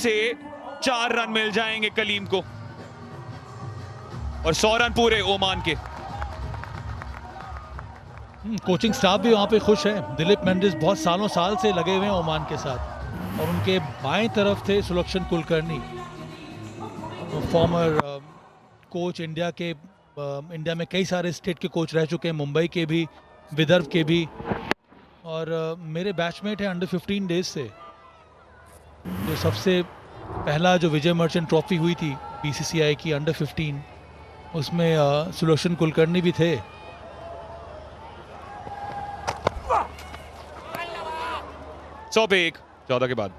से 4 रन मिल जाएंगे कलीम को और 100 रन पूरे ओमान के। कोचिंग स्टाफ भी वहाँ पे खुश है। दिलीप मेंडिस बहुत साल से लगे हुए हैं ओमान के साथ और उनके बाएं तरफ थे सुलक्षण कुलकर्णी, फॉर्मर कोच इंडिया के। इंडिया में कई सारे स्टेट के कोच रह चुके हैं, मुंबई के भी, विदर्भ के भी, और मेरे बैचमेट हैं अंडर 15 डेज से। जो सबसे पहला जो विजय मर्चेंट ट्रॉफी हुई थी बीसीसीआई की अंडर 15, उसमें सुलक्षण कुलकर्णी भी थे। सौ पे 1 14 के बाद।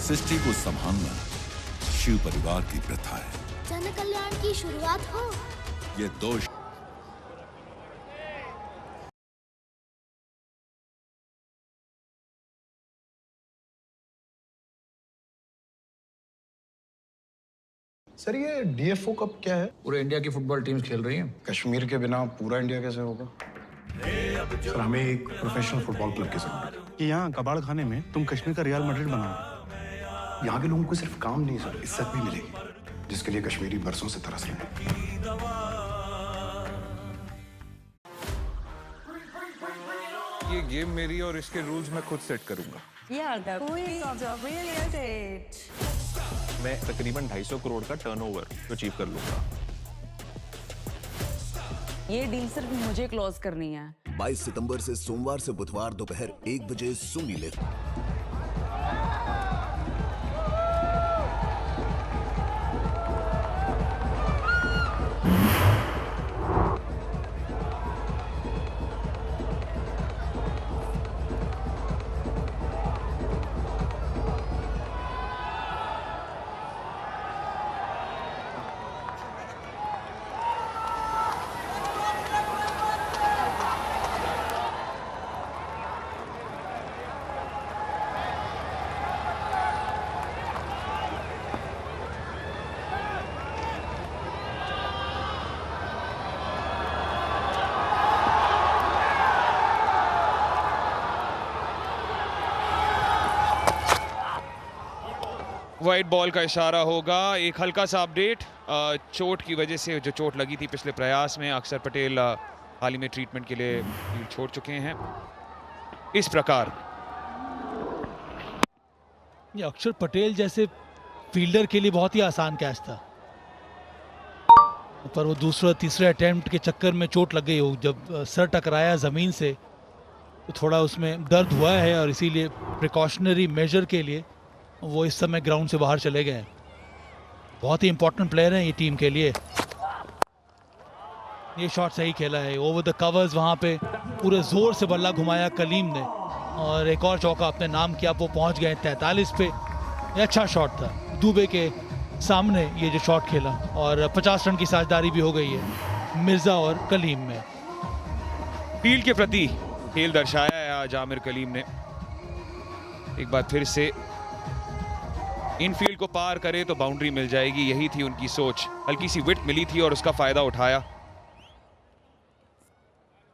सृष्टि को संभालना शिव परिवार की प्रथा है। जन कल्याण की शुरुआत हो। ये दोष सर, ये डीएफओ कप क्या है? पूरे इंडिया की फुटबॉल टीम्स खेल रही हैं। कश्मीर के बिना पूरा इंडिया कैसे होगा? सर, हमें एक प्रोफेशनल फुटबॉल क्लब की जरूरत है। कि यहाँ कबाड़ खाने में तुम कश्मीर का रियल मैड्रिड बनाओ। यहाँ के लोगों को सिर्फ काम नहीं सर, इज्जत भी मिलेगी, जिसके लिए कश्मीरी बरसों से तरस रहे हैं। ये गेम मेरी और इसके रूल्स मैं खुद सेट करूंगा। मैं तकरीबन 250 करोड़ का टर्नओवर अचीव कर लूंगा। ये डील सिर्फ मुझे क्लोज करनी है। 22 सितंबर से सोमवार से बुधवार दोपहर 1 बजे सोनी लिव। वाइट बॉल का इशारा होगा। एक हल्का सा अपडेट, चोट की वजह से, जो चोट लगी थी पिछले प्रयास में, अक्षर पटेल हाल ही में ट्रीटमेंट के लिए फील्ड छोड़ चुके हैं। इस प्रकार ये अक्षर पटेल जैसे फील्डर के लिए बहुत ही आसान कैच था, पर वो दूसरा तीसरे अटेम्प्ट के चक्कर में चोट लग गई हो। जब सर टकराया ज़मीन से तो थोड़ा उसमें दर्द हुआ है और इसीलिए प्रिकॉशनरी मेजर के लिए वो इस समय ग्राउंड से बाहर चले गए। बहुत ही इंपॉर्टेंट प्लेयर हैं ये टीम के लिए। ये शॉट सही खेला है, ओवर द कवर्स, वहाँ पे पूरे जोर से बल्ला घुमाया कलीम ने और एक और चौका अपने नाम किया। वो पहुँच गए 43 पे। ये अच्छा शॉट था, दुबे के सामने ये जो शॉट खेला, और 50 रन की साझेदारी भी हो गई है मिर्जा और कलीम में। फील्ड के प्रति खेल दर्शाया है आज आमिर कलीम ने। एक बार फिर से इन फील्ड को पार करे तो बाउंड्री मिल जाएगी, यही थी उनकी सोच। हल्की सी विड्थ मिली थी और उसका फायदा उठाया।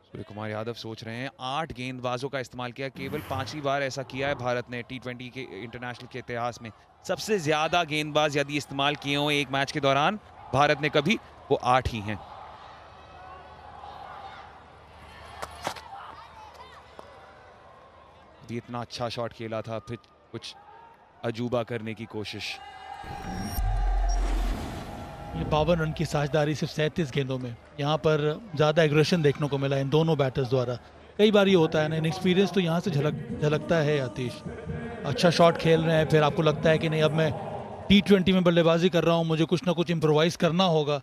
सूर्य कुमार यादव सोच रहे हैं, 8 गेंदबाजों का इस्तेमाल किया, केवल 5 ही बार ऐसा किया है भारत ने T20 के इंटरनेशनल के इतिहास में। सबसे ज्यादा गेंदबाज यदि इस्तेमाल किए हों एक मैच के दौरान भारत ने कभी, वो 8 ही हैं। भी इतना अच्छा शॉट खेला था, फिर कुछ अजूबा करने की कोशिश। ये 52 रन की साझेदारी सिर्फ 37 गेंदों में। यहाँ पर ज़्यादा एग्रेशन देखने को मिला इन दोनों बैटर्स द्वारा। कई बार ये होता है ना, इनएक्सपीरियंस तो यहाँ से झलकता है। आतिश अच्छा शॉट खेल रहे हैं, फिर आपको लगता है कि नहीं, अब मैं T20 में बल्लेबाजी कर रहा हूँ, मुझे कुछ ना कुछ इम्प्रोवाइज करना होगा।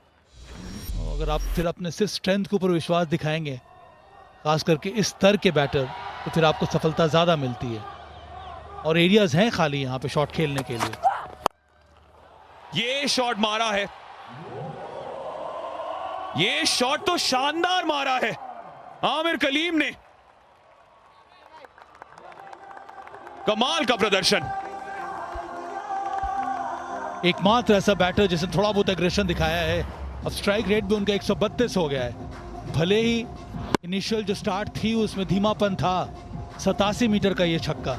अगर आप फिर अपने सिर्फ स्ट्रेंथ के ऊपर विश्वास दिखाएंगे, खास करके इस स्तर के बैटर, तो फिर आपको सफलता ज़्यादा मिलती है। और एरियाज हैं खाली यहाँ पे शॉट खेलने के लिए। ये शॉट मारा है, ये शॉट तो शानदार मारा है आमिर कलीम ने। कमाल का प्रदर्शन। एकमात्र ऐसा बैटर जिसने थोड़ा बहुत एग्रेशन दिखाया है। अब स्ट्राइक रेट भी उनका 132 हो गया है। भले ही इनिशियल जो स्टार्ट थी उसमें धीमापन था। 87 मीटर का ये छक्का,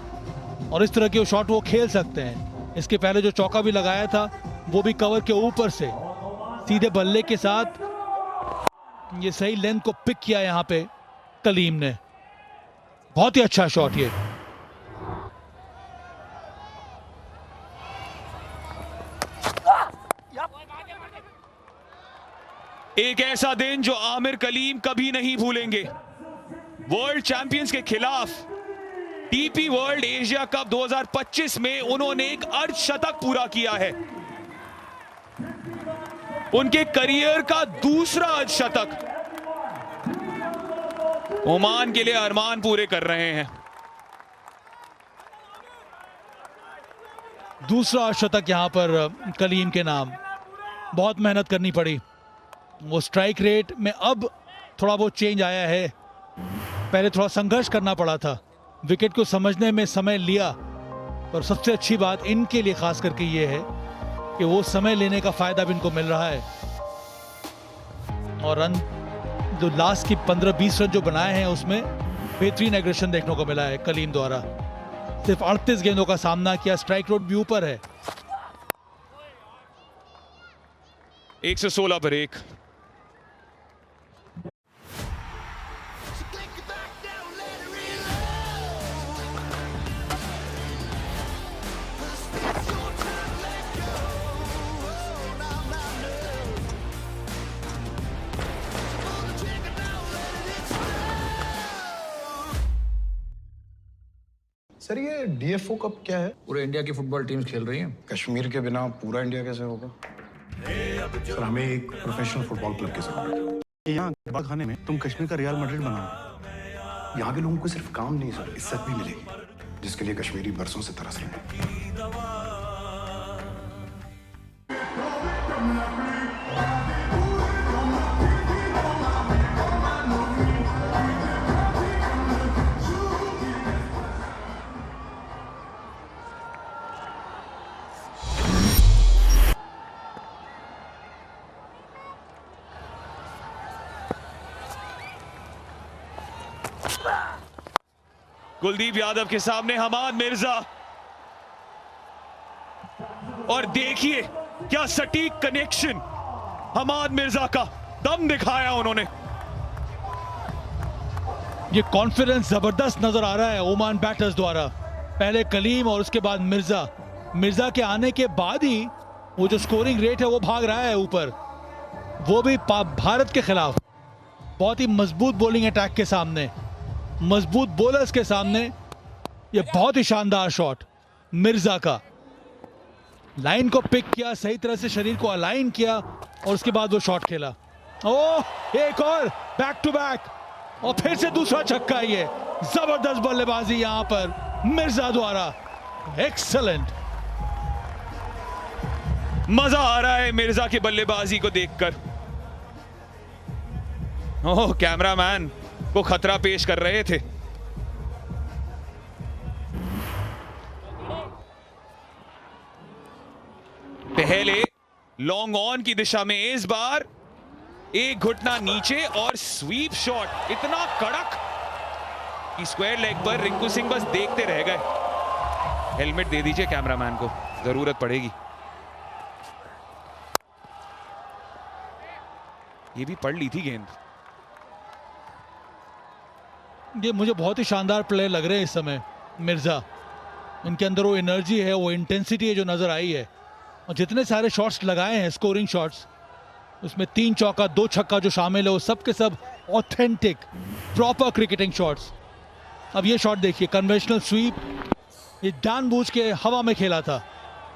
और इस तरह के शॉट वो खेल सकते हैं। इसके पहले जो चौका भी लगाया था वो भी कवर के ऊपर से सीधे बल्ले के साथ ये सही लेंथ को पिक किया यहां पे कलीम ने। बहुत ही अच्छा शॉट ये। एक ऐसा दिन जो आमिर कलीम कभी नहीं भूलेंगे। वर्ल्ड चैंपियंस के खिलाफ टीपी वर्ल्ड एशिया कप 2025 में उन्होंने एक अर्धशतक पूरा किया है। उनके करियर का दूसरा अर्धशतक ओमान के लिए अरमान पूरे कर रहे हैं। दूसरा अर्धशतक यहां पर कलीम के नाम। बहुत मेहनत करनी पड़ी। वो स्ट्राइक रेट में अब थोड़ा बहुत चेंज आया है। पहले थोड़ा संघर्ष करना पड़ा था, विकेट को समझने में समय लिया। पर सबसे अच्छी बात इनके लिए खास करके ये है कि वो समय लेने का फायदा भी इनको मिल रहा है। और रन जो लास्ट की 15-20 रन जो बनाए हैं उसमें बेहतरीन एग्रेशन देखने को मिला है कलीम द्वारा। सिर्फ 38 गेंदों का सामना किया, स्ट्राइक रेट भी ऊपर है। 116 पर 1। सर ये डीएफओ कप क्या है? पूरे इंडिया की फुटबॉल टीम्स खेल रही हैं। कश्मीर के बिना पूरा इंडिया कैसे होगा? सर हमें एक प्रोफेशनल फुटबॉल क्लब की जरूरत है। यहाँ कबाब खाने में तुम कश्मीर का रियल मैड्रिड बनाओ। यहाँ के लोगों को सिर्फ काम नहीं सर, इज्जत भी मिलेगी, जिसके लिए कश्मीरी बरसों से तरस रहे हैं। कुलदीप यादव के सामने हमाद मिर्जा, और देखिए क्या सटीक कनेक्शन। हमाद मिर्जा का दम दिखाया उन्होंने। ये कॉन्फिडेंस जबरदस्त नजर आ रहा है ओमान बैटर्स द्वारा। पहले कलीम और उसके बाद मिर्जा। मिर्जा के आने के बाद ही वो जो स्कोरिंग रेट है वो भाग रहा है ऊपर, वो भी भारत के खिलाफ। बहुत ही मजबूत बॉलिंग अटैक के सामने, मजबूत बॉलर्स के सामने ये बहुत ही शानदार शॉट मिर्जा का। लाइन को पिक किया, सही तरह से शरीर को अलाइन किया और उसके बाद वो शॉट खेला। ओह, एक और बैक टू बैक, और फिर से दूसरा छक्का। ये जबरदस्त बल्लेबाजी यहां पर मिर्जा द्वारा। एक्सीलेंट। मजा आ रहा है मिर्जा की बल्लेबाजी को देखकर। ओह, कैमरामैन को खतरा पेश कर रहे थे। पहले लॉन्ग ऑन की दिशा में, इस बार एक घुटना नीचे और स्वीप शॉट इतना कड़क कि स्क्वायर लेग पर रिंकू सिंह बस देखते रह गए। हेलमेट दे दीजिए कैमरामैन को, जरूरत पड़ेगी। ये भी पढ़ ली थी गेंद। ये मुझे बहुत ही शानदार प्लेयर लग रहे हैं इस समय मिर्जा। इनके अंदर वो एनर्जी है, वो इंटेंसिटी है जो नजर आई है। और जितने सारे शॉट्स लगाए हैं स्कोरिंग शॉट्स, उसमें 3 चौका 2 छक्का जो शामिल है, वो सब के सब ऑथेंटिक प्रॉपर क्रिकेटिंग शॉट्स। अब ये शॉट देखिए, कन्वेंशनल स्वीप, ये जानबूझ के हवा में खेला था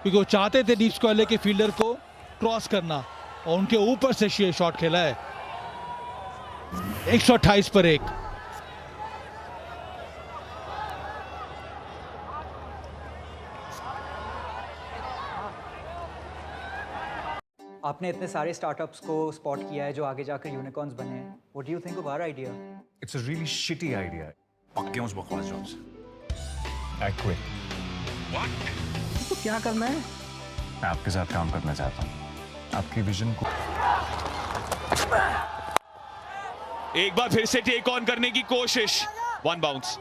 क्योंकि वो चाहते थे डीप स्क्वायर के फील्डर को क्रॉस करना, और उनके ऊपर से ये शॉट खेला है। 128 पर 1। आपने इतने सारे स्टार्टअप्स को स्पॉट किया है जो आगे जाकर यूनिकॉर्न्स बने हैं। What do you think of our idea? It's a really shitty idea. पक्के उस बकवास जॉब से। I quit. व्हाट? तो क्या करना है? मैं आपके साथ काम करना चाहता हूँ, आपकी विजन को। एक बार फिर से टेक ऑन करने की कोशिश। 1 बाउंस।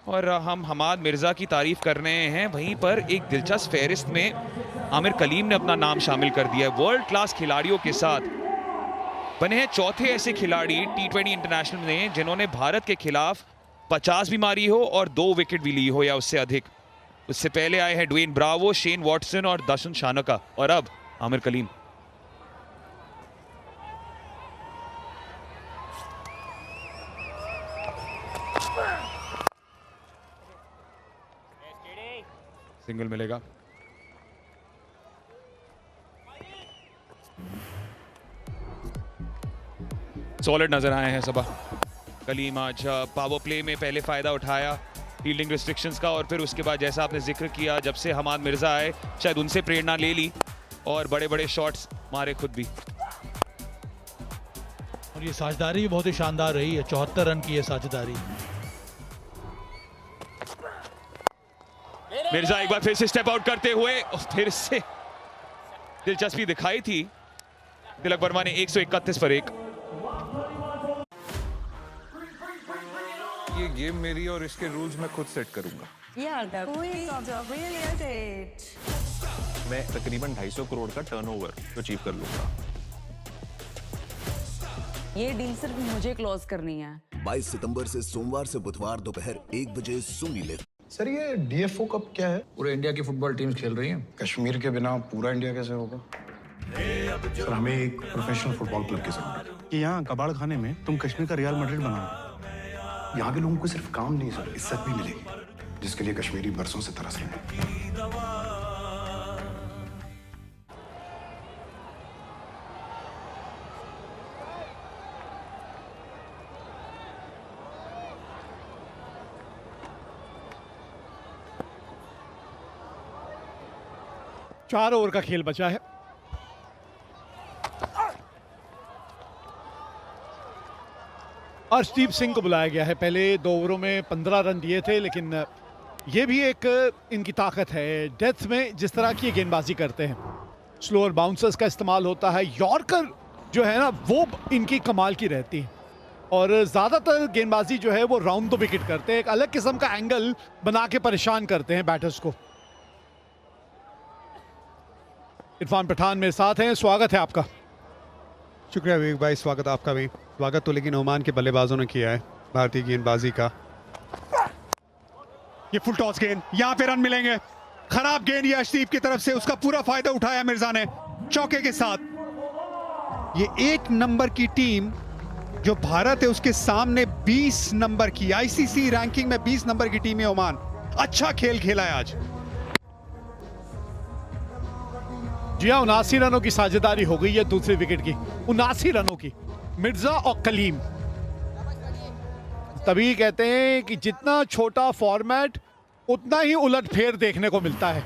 और हम हमाद मिर्ज़ा की तारीफ कर रहे हैं, वहीं पर एक दिलचस्प फहरिस्त में आमिर कलीम ने अपना नाम शामिल कर दिया है। वर्ल्ड क्लास खिलाड़ियों के साथ बने हैं चौथे ऐसे खिलाड़ी T20 इंटरनेशनल में जिन्होंने भारत के खिलाफ 50 भी मारी हो और 2 विकेट भी ली हो या उससे अधिक। उससे पहले आए हैं ड्वेन ब्रावो, शेन वॉटसन और दशन शानका, और अब आमिर कलीम। सिंगल मिलेगा। सॉलिड नजर आए हैं सबा। कलीम आज पावर प्ले में पहले फायदा उठाया फील्डिंग रिस्ट्रिक्शंस का, और फिर उसके बाद जैसा आपने जिक्र किया, जब से हमाद मिर्जा आए शायद उनसे प्रेरणा ले ली और बड़े बड़े शॉट्स मारे खुद भी। और ये साझेदारी भी बहुत ही शानदार रही है, 74 रन की ये साझेदारी। मिर्जा एक बार फिर से स्टेप आउट करते हुए, और फिर से दिलचस्पी दिखाई थी तिलक वर्मा ने। 131 पर 1। ये गेम मेरी और इसके रूल्स मैं खुद सेट करूंगा। मैं तकरीबन 250 करोड़ का टर्नओवर अचीव कर लूंगा। ये डील सिर्फ मुझे क्लोज करनी है। 22 सितंबर से सोमवार से बुधवार दोपहर 1 बजे सुनी ले। सर ये DFO कप क्या है? पूरे इंडिया की फुटबॉल टीम्स खेल रही हैं। कश्मीर के बिना पूरा इंडिया कैसे होगा? सर हमें एक प्रोफेशनल फुटबॉल क्लब की जरूरत है। कि यहाँ कबाड़ खाने में तुम कश्मीर का रियल मैड्रिड बनाओ। यहाँ के लोगों को सिर्फ काम नहीं सर, इज्जत भी मिलेगी, जिसके लिए कश्मीरी बरसों से तरस रहे हैं। चार ओवर का खेल बचा है। अर्शदीप सिंह को बुलाया गया है। पहले 2 ओवरों में 15 रन दिए थे, लेकिन ये भी एक इनकी ताकत है डेथ में, जिस तरह की गेंदबाजी करते हैं। स्लोअर बाउंसर्स का इस्तेमाल होता है। यॉर्कर जो है ना, वो इनकी कमाल की रहती है, और ज़्यादातर गेंदबाजी जो है वो राउंड द विकेट करते हैं। एक अलग किस्म का एंगल बना के परेशान करते हैं बैटर्स को। इरफान पठान मेरे साथ हैं, स्वागत है आपका। शुक्रिया विवेक भाई, स्वागत आपका भी। स्वागत तो लेकिन ओमान के बल्लेबाजों ने किया है भारतीय गेंदबाजी का। ये फुल टॉस गेंद, यहाँ पे रन मिलेंगे। खराब गेंद ये अर्शदीप की तरफ से, उसका पूरा फायदा उठाया मिर्जा ने चौके के साथ। ये 1 नंबर की टीम जो भारत है उसके सामने 20 नंबर की ICC रैंकिंग में 20 नंबर की टीम है ओमान। अच्छा खेल खेला है आज। जी हाँ, 79 रनों की साझेदारी हो गई है दूसरे विकेट की। 79 रनों की मिर्जा और कलीम। तभी कहते हैं कि जितना छोटा फॉर्मेट उतना ही उलटफेर देखने को मिलता है।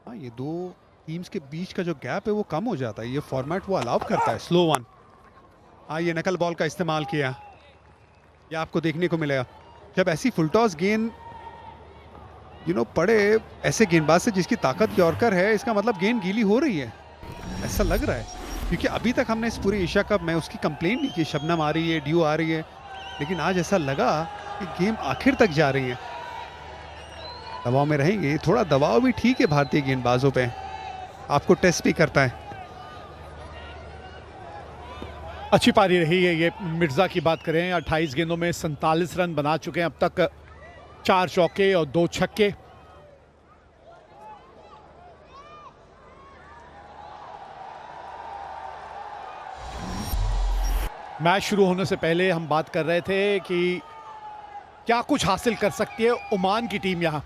हाँ, ये 2 टीम्स के बीच का जो गैप है वो कम हो जाता है। ये फॉर्मेट वो अलाउ करता है। Slow one. हाँ, ये नकल बॉल का इस्तेमाल किया, ये आपको देखने को मिलेगा। जब ऐसी फुल टॉस गेंद पड़े ऐसे गेंदबाज से जिसकी ताकत यॉर्कर है, इसका मतलब गेंद गीली हो रही है, ऐसा लग रहा है। क्योंकि अभी तक हमने इस पूरी एशिया कप में उसकी कंप्लेंट नहीं की, शबनम आ रही है, ड्यू आ रही है, लेकिन आज ऐसा लगा कि गेम आखिर तक जा रही है। दबाव में रहेंगे, थोड़ा दबाव भी ठीक है भारतीय गेंदबाजों पे, आपको टेस्ट भी करता है। अच्छी पारी रही है ये। मिर्जा की बात करें, 28 गेंदों में 47 रन बना चुके हैं अब तक, 4 चौके और 2 छक्के। मैच शुरू होने से पहले हम बात कर रहे थे कि क्या कुछ हासिल कर सकती है ओमान की टीम यहां।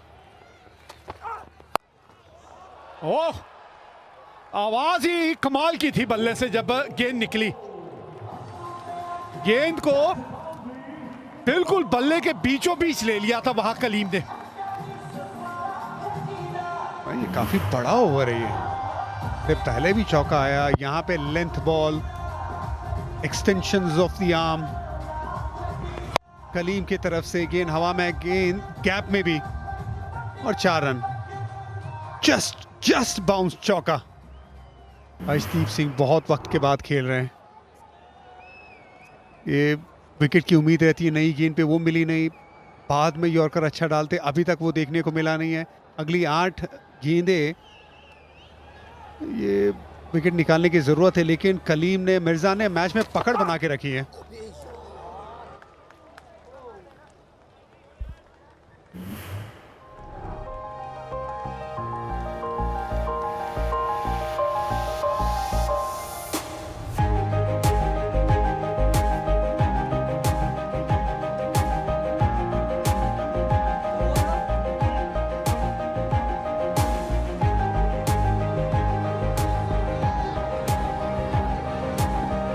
ओह, आवाज ही कमाल की थी बल्ले से जब गेंद निकली। गेंद को बिल्कुल बल्ले के बीचों बीच ले लिया था वहां कलीम ने। ये काफी बड़ा ओवर है ये। पहले भी चौका आया, यहाँ पे length ball, extensions of the arm Kaleem की तरफ से, गेंद हवा में, गेंद गैप में भी, और 4 रन। जस्ट बाउंस चौका। अर्शदीप सिंह बहुत वक्त के बाद खेल रहे हैं। ये विकेट की उम्मीद रहती है, नई गेंद पे वो मिली नहीं, बाद में यॉर्कर अच्छा डालते, अभी तक वो देखने को मिला नहीं है। अगली 8 गेंदें ये विकेट निकालने की ज़रूरत है, लेकिन कलीम ने, मिर्ज़ा ने मैच में पकड़ बना के रखी है।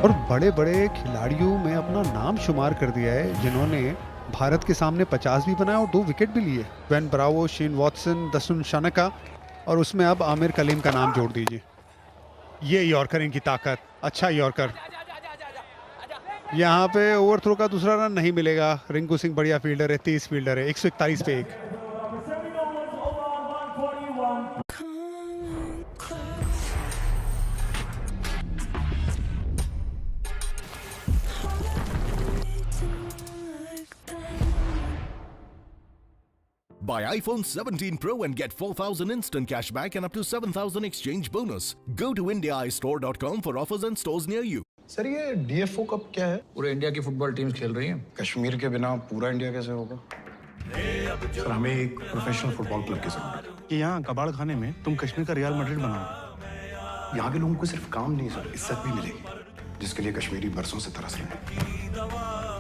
और बड़े बड़े खिलाड़ियों में अपना नाम शुमार कर दिया है जिन्होंने भारत के सामने 50 भी बनाया और 2 विकेट भी लिए। When Bravo, Shane Watson, Dasun Shanaka, और उसमें अब आमिर कलीम का नाम जोड़ दीजिए। ये यॉर्कर इनकी ताकत, अच्छा यॉर्कर। यहाँ पे ओवर थ्रो का दूसरा रन नहीं मिलेगा। रिंकू सिंह बढ़िया फील्डर है, तेज फील्डर है। 141 पे 1। Buy iPhone 17 Pro and get 4,000 instant cash back and up to 7,000 exchange bonus. Go to indiaistore.com for offers and stores near you. Sir ये DFO कप क्या है? पूरे इंडिया की फुटबॉल टीम्स खेल रही हैं। कश्मीर के बिना पूरा इंडिया कैसे होगा? सर हमें एक प्रोफेशनल फुटबॉल क्लब की जरूरत है कि यहाँ कबाड़ खाने में तुम कश्मीर का रियल मैड्रिड बनाओ। यहाँ के लोगों को सिर्फ काम नहीं सर, इज्जत भी मिलेगी, जिसके लिए कश्मीरी बरसों से तरस रहे हैं।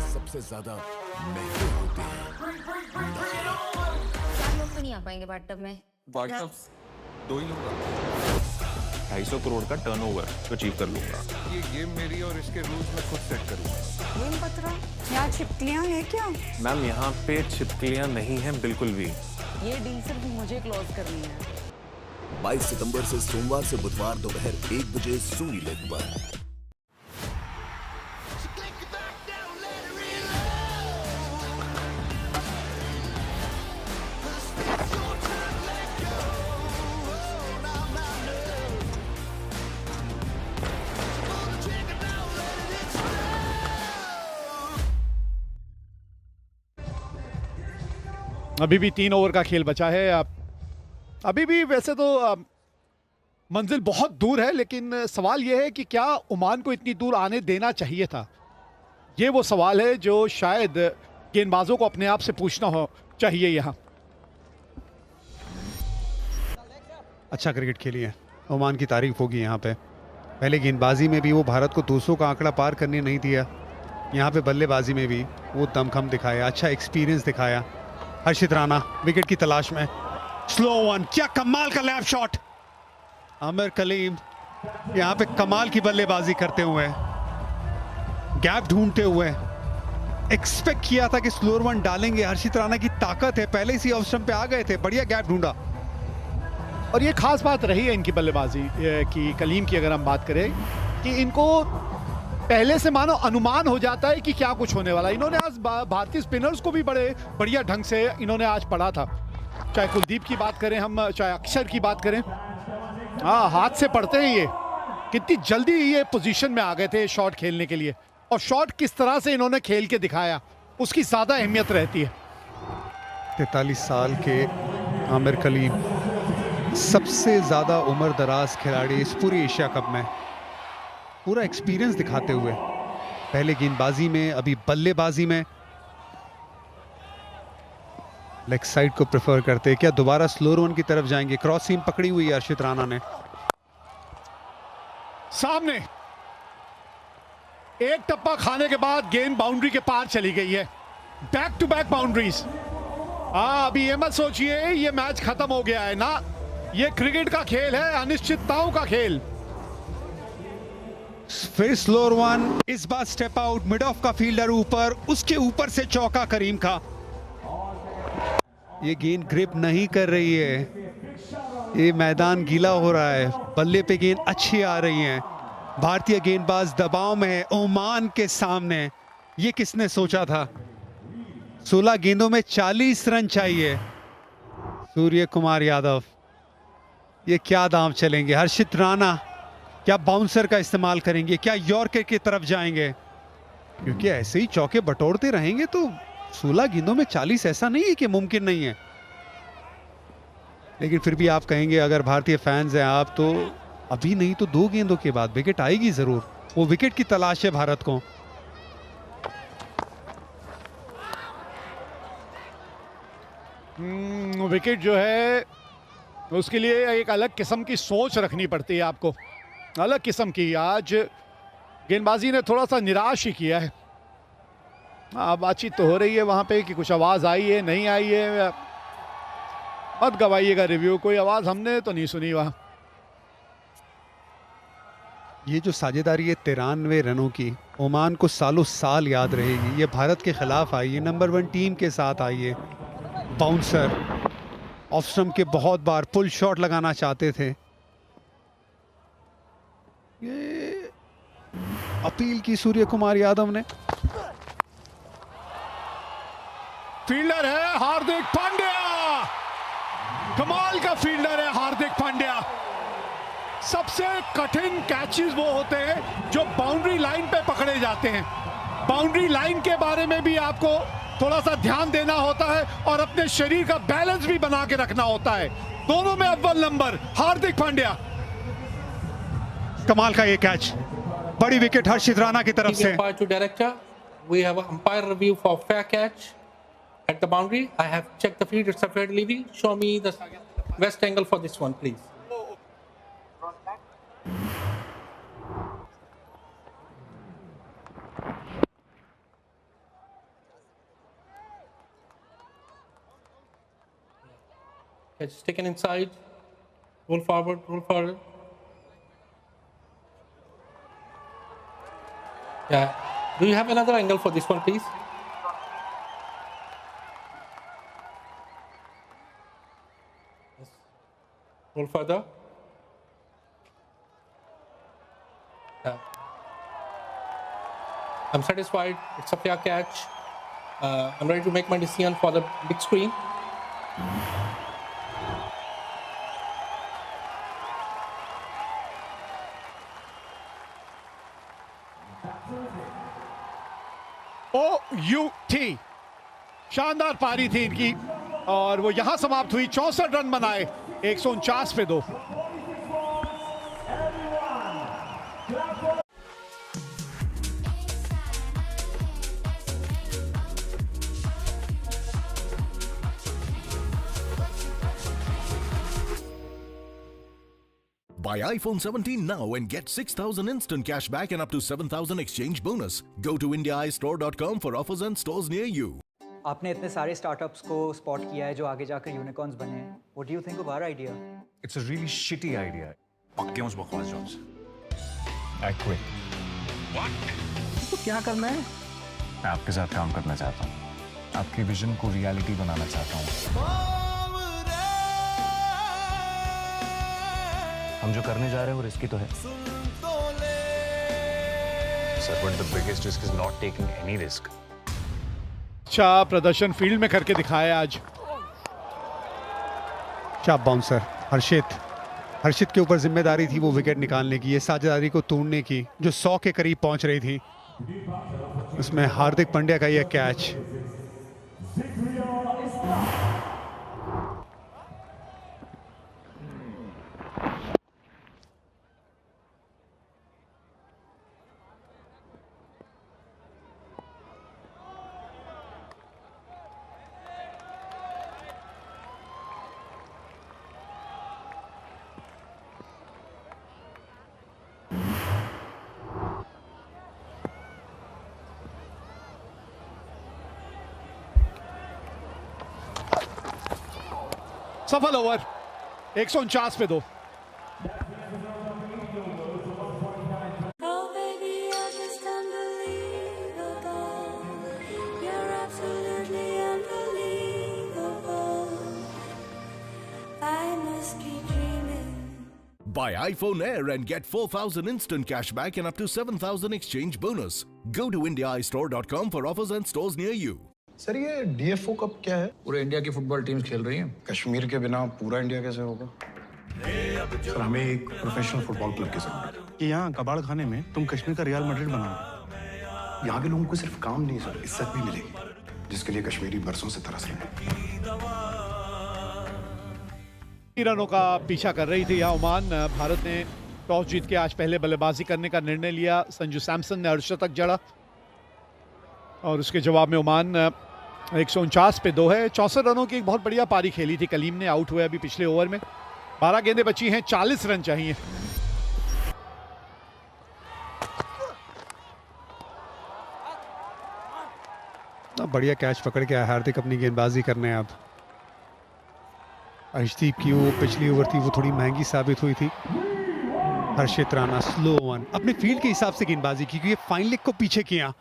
सबसे ज्यादा महंगे होते हैं। 4 लोग तो नहीं आ पाएंगे बाथटब में। बाथटब 2 ही लोग 250 करोड़ का टर्नओवर अचीव कर लूंगा। ये गेम मेरी और इसके रूल्स मैं खुद सेट करूंगा। गेम पत्रा, यहाँ छिपकलियाँ हैं क्या? मैम यहाँ पे छिपकलियाँ नहीं हैं बिल्कुल भी। ये डील सिर्फ मुझे क्लोज करनी है। 22 सितंबर से सोमवार से बुधवार दोपहर 1 बजे सोनी लिव पर। अभी भी 3 ओवर का खेल बचा है। अभी भी वैसे तो मंजिल बहुत दूर है, लेकिन सवाल यह है कि क्या ओमान को इतनी दूर आने देना चाहिए था। ये वो सवाल है जो शायद गेंदबाजों को अपने आप से पूछना हो चाहिए। यहाँ अच्छा क्रिकेट खेली है, ओमान की तारीफ होगी यहाँ पे। पहले गेंदबाजी में भी वो भारत को 200 का आंकड़ा पार करने नहीं दिया, यहाँ पे बल्लेबाजी में भी वो दमखम दिखाया, अच्छा एक्सपीरियंस दिखाया। हर्षित राणा विकेट की तलाश में, स्लो वन, क्या कमाल का लैप शॉट। आमिर कलीम यहाँ पे कमाल की बल्लेबाजी करते हुए, गैप ढूंढते हुए। एक्सपेक्ट किया था कि स्लोअर वन डालेंगे, हर्षित राणा की ताकत है, पहले इसी ऑफ स्टंप पे आ गए थे, बढ़िया गैप ढूंढा। और ये खास बात रही है इनकी बल्लेबाजी की, कलीम की अगर हम बात करें, कि इनको पहले से मानो अनुमान हो जाता है कि क्या कुछ होने वाला है। इन्होंने आज भारतीय स्पिनर्स को भी बड़े बढ़िया ढंग से इन्होंने आज पढ़ा था। चाहे कुलदीप की बात करें हम, चाहे अक्षर की बात करें, हाँ हाथ से पढ़ते हैं ये। कितनी जल्दी ये पोजीशन में आ गए थे शॉट खेलने के लिए, और शॉट किस तरह से इन्होंने खेल के दिखाया उसकी ज़्यादा अहमियत रहती है। 43 साल के आमिर कलीम सबसे ज़्यादा उम्र दराज खिलाड़ी इस पूरी एशिया कप में, पूरा एक्सपीरियंस दिखाते हुए, पहले गेंदबाजी में, अभी बल्लेबाजी में। लेग साइड को प्रेफर करते, क्या दोबारा स्लोअर वन की तरफ जाएंगे? क्रॉस सीम पकड़ी हुई है हर्षित राणा ने। सामने एक टप्पा खाने के बाद गेंद बाउंड्री के पार चली गई है। Back to back boundaries. अभी ये मत सोचिए ये मैच खत्म हो गया है ना, ये क्रिकेट का खेल है, अनिश्चितताओं का खेल। फिर स्लोअर वन, इस बार स्टेप आउट, मिड ऑफ का फील्डर ऊपर, उसके ऊपर से चौका करीम का। ये गेंद ग्रिप नहीं कर रही है, ये मैदान गीला हो रहा है, बल्ले पे गेंद अच्छी आ रही हैं, भारतीय गेंदबाज दबाव में है ओमान के सामने। ये किसने सोचा था? 16 गेंदों में 40 रन चाहिए सूर्य कुमार यादव। ये क्या दांव चलेंगे? हर्षित राणा क्या बाउंसर का इस्तेमाल करेंगे? क्या यॉर्कर की तरफ जाएंगे? क्योंकि ऐसे ही चौके बटोरते रहेंगे तो 16 गेंदों में 40 ऐसा नहीं है कि मुमकिन नहीं है। लेकिन फिर भी आप कहेंगे, अगर भारतीय फैंस हैं आप, तो अभी नहीं तो 2 गेंदों के बाद विकेट आएगी जरूर। वो विकेट की तलाश है भारत को। विकेट जो है उसके लिए एक अलग किस्म की सोच रखनी पड़ती है आपको, अलग किस्म की। आज गेंदबाजी ने थोड़ा सा निराश ही किया है। बातचीत तो हो रही है वहां पे कि कुछ आवाज आई है, नहीं आई है, मत गवाइएगा रिव्यू, कोई आवाज हमने तो नहीं सुनी वहां। ये जो साझेदारी है 93 रनों की, ओमान को सालों साल याद रहेगी। ये भारत के खिलाफ आई है, नंबर 1 टीम के साथ आई है। बाउंसर ऑफ स्टंप के बहुत बार पुल शॉट लगाना चाहते थे। ये अपील की सूर्य कुमार यादव ने। फील्डर है हार्दिक पांड्या, कमाल का फील्डर है हार्दिक पांड्या। सबसे कठिन कैचेस वो होते हैं जो बाउंड्री लाइन पे पकड़े जाते हैं। बाउंड्री लाइन के बारे में भी आपको थोड़ा सा ध्यान देना होता है और अपने शरीर का बैलेंस भी बना के रखना होता है। दोनों में अव्वल नंबर हार्दिक पांड्या। कमाल का ये कैच, बड़ी विकेट हर्षित राणा की तरफ से। To director, we have an umpire review for fair catch at the boundary. I have checked the field; it's a fair delivery. Show me the best angle for this one, please. Catch is taken inside. Roll forward. Roll forward. Yeah. Do you have another angle for this one, please? Yes. Roll further. Yeah. I'm satisfied. It's a fair catch. I'm ready to make my decision for the big screen. OUT शानदार पारी थी इनकी और वो यहां समाप्त हुई। 64 run बनाए 149 पे 2। Buy iPhone 17 now and get 6,000 instant cash back and up to 7,000 exchange bonus. Go to IndiaEyestore.com for offers and stores near you. आपने इतने सारे स्टार्टअप्स को स्पॉट किया है जो आगे जाकर यूनिकॉर्न्स बने हैं। What do you think of our idea? It's a really shitty idea. पक्के उस बकवास जॉब से। I quit. What? तो क्या करना है? मैं आपके साथ काम करना चाहता हूँ। आपकी विजन को रियलिटी बनाना चाहता हूँ। हम जो करने जा रहे हैं वो रिस्की तो है। Sir, but the biggest risk is not taking any risk. अच्छा प्रदर्शन फील्ड में करके दिखाया आज। चाप बाउंसर हर्षित के ऊपर जिम्मेदारी थी वो विकेट निकालने की, ये साझेदारी को तोड़ने की जो 100 के करीब पहुंच रही थी। उसमें हार्दिक पांड्या का यह कैच। सफल ओवर 149 पे 2। Buy iPhone Air and get 4,000 instant cash back and up to 7,000 exchange bonus. Go to IndiaEstore.com for offers and stores near you. Sir ये डीएफओ कप क्या है? पूरे इंडिया की फुटबॉल टीम्स खेल रही हैं। कश्मीर के बिना पूरा इंडिया कैसे होगा? सर हमें एक प्रोफेशनल फुटबॉल क्लब की जरूरत है। कि यहाँ कबाड़ खाने में तुम कश्मीर का रियल मैड्रिड बनाओ। यहाँ के लोगों को सिर्फ काम नहीं सर, इज्जत भी मिलेगी, जिसके लिए कश्मीरी बरसों से तरस रहे हैं। रनों का पीछा कर रही थी यहाँ ओमान। भारत ने टॉस जीत के आज पहले बल्लेबाजी करने का निर्णय लिया। संजू सैमसन ने अर्धशतक जड़ा और उसके जवाब में ओमान 149 पे 2 है। 64 रनों की एक बहुत बढ़िया पारी खेली थी। कलीम ने आउट हुए अभी पिछले ओवर में। 12 गेंदें बची हैं, 40 रन चाहिए। बढ़िया कैच पकड़ के हार्दिक अपनी गेंदबाजी करने अब। अर्शदीप की वो पिछली ओवर थी वो थोड़ी महंगी साबित हुई थी। हर्षित राणा स्लो वन अपने फील्ड के हिसाब से गेंदबाजी की, क्योंकि फाइन लेग को पीछे किया।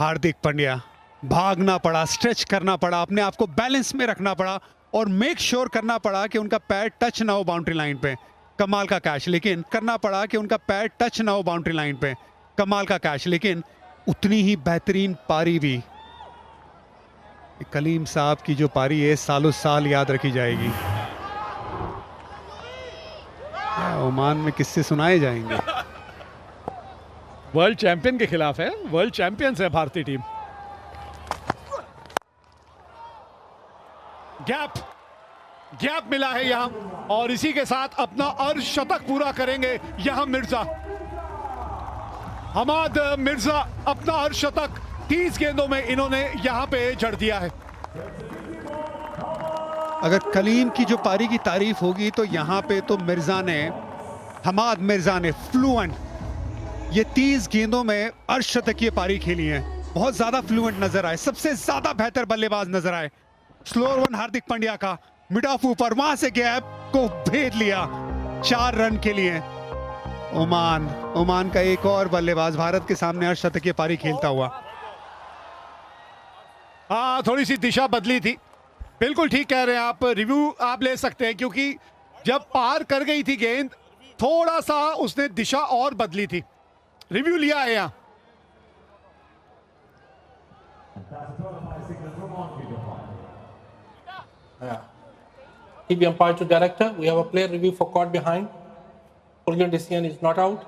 हार्दिक पांड्या भागना पड़ा, स्ट्रेच करना पड़ा, अपने आप को बैलेंस में रखना पड़ा और मेक श्योर करना पड़ा कि उनका पैर टच ना हो बाउंड्री लाइन पे। कमाल का कैच, लेकिन करना पड़ा कि उनका पैर टच ना हो बाउंड्री लाइन पे। कमाल का कैच, लेकिन उतनी ही बेहतरीन पारी भी। कलीम साहब की जो पारी है सालों साल याद रखी जाएगी। ओमान में किस्से सुनाए जाएंगे। वर्ल्ड चैंपियन के खिलाफ है, वर्ल्ड चैंपियंस है भारतीय टीम। गैप मिला है यहां और इसी के साथ अपना अर्धशतक पूरा करेंगे यहां मिर्जा। हमाद मिर्जा अपना अर्धशतक 30 गेंदों में इन्होंने यहां पे जड़ दिया है। अगर कलीम की जो पारी की तारीफ होगी तो यहां पे तो मिर्जा ने, हमाद मिर्जा ने फ्लुएंट ये 30 गेंदों में अर्धशतकीय पारी खेली है। बहुत ज्यादा फ्लुएंट नजर आए, सबसे ज्यादा बेहतर बल्लेबाज नजर आए। स्लोअर वन हार्दिक पांड्या का, मिड ऑफ ऊपर, वहां से गैप को भेद लिया 4 रन के लिए। ओमान का एक और बल्लेबाज भारत के सामने अर्धशतकीय पारी खेलता हुआ। हाँ, थोड़ी सी दिशा बदली थी। बिल्कुल ठीक कह रहे हैं आप, रिव्यू आप ले सकते हैं, क्योंकि जब पार कर गई थी गेंद थोड़ा सा उसने दिशा और बदली थी। रिव्यू लिया है यहाँ। TB umpire to director. We have a player review for caught behind. Original decision is not out.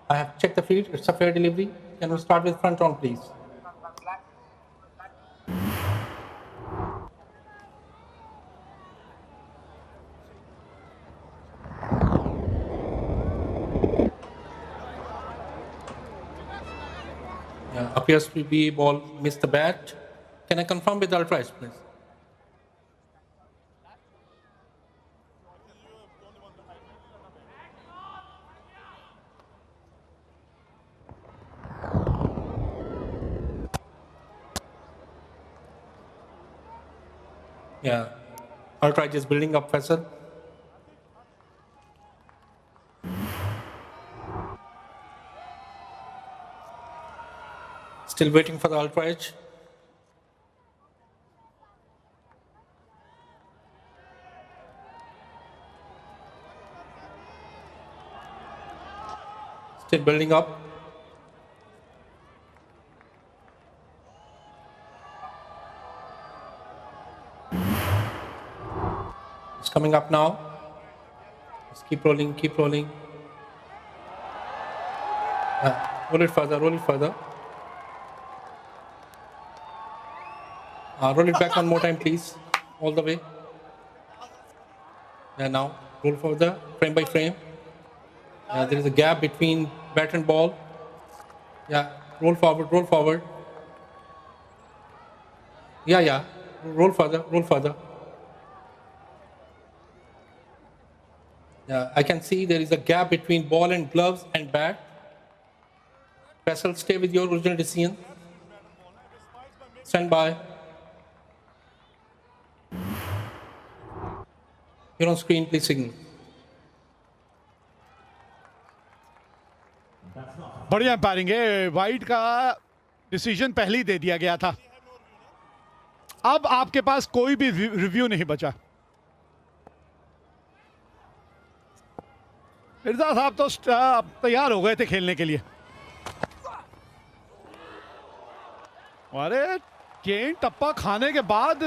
I have checked the field. It's a fair delivery. Can we start with front on, please? Yeah, appears to be ball missed the bat. Can I confirm with the ultras, please? Yeah, Ultra is building up Faisal. Still waiting for the Ultra Edge. Still building up. It's coming up now. Let's keep rolling, keep rolling. Roll it further, roll it further. Roll it back one more time, please. All the way. And now, roll further, frame by frame. There is a gap between bat and ball. Yeah, roll forward, roll forward. Yeah, roll further, roll further. Yeah, I can see there is a gap between ball and gloves and bat. Faisal, stay with your original decision. Stand by. You're on screen, please signal. बढ़िया एम्पायरिंग है। Wide का decision पहले ही दे दिया गया था। अब आपके पास कोई भी रिव्यू नहीं बचा। मिर्जा साहब तो तैयार हो गए थे खेलने के लिए। अरे गेंद टप्पा खाने के बाद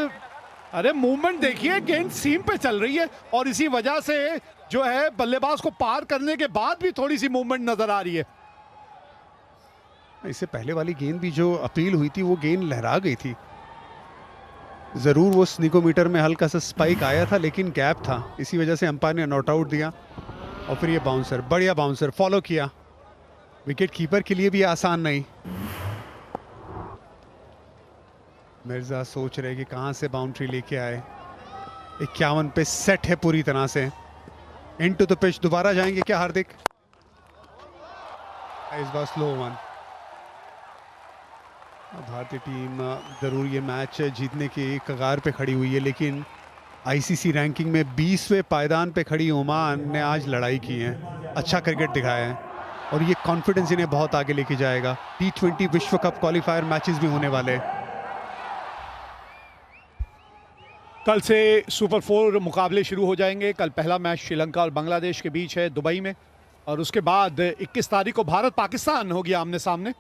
अरे मूवमेंट देखिए, गेंद सीम पे चल रही है और इसी वजह से जो है बल्लेबाज को पार करने के बाद भी थोड़ी सी मूवमेंट नजर आ रही है। इससे पहले वाली गेंद भी जो अपील हुई थी वो गेंद लहरा गई थी। जरूर वो स्निकोमीटर में हल्का सा स्पाइक आया था लेकिन गैप था, इसी वजह से अंपायर ने नॉट आउट दिया। और फिर ये बाउंसर, बढ़िया बाउंसर फॉलो किया। विकेट कीपर के लिए भी आसान नहीं। मिर्जा सोच रहे कि कहां से बाउंड्री लेके आए। 51 पे सेट है पूरी तरह से। इनटू द पिच दोबारा जाएंगे क्या हार्दिक? इस बार स्लो वन। भारतीय टीम जरूर ये मैच जीतने की कगार पे खड़ी हुई है, लेकिन आईसीसी रैंकिंग में 20वें पायदान पे खड़ी ओमान ने आज लड़ाई की है, अच्छा क्रिकेट दिखाया है और ये कॉन्फिडेंस इन्हें बहुत आगे लेके जाएगा। T20 विश्व कप क्वालिफायर मैचेस भी होने वाले हैं। कल से सुपर 4 मुकाबले शुरू हो जाएंगे। कल पहला मैच श्रीलंका और बांग्लादेश के बीच है दुबई में, और उसके बाद 21 तारीख को भारत पाकिस्तान होगी आमने सामने।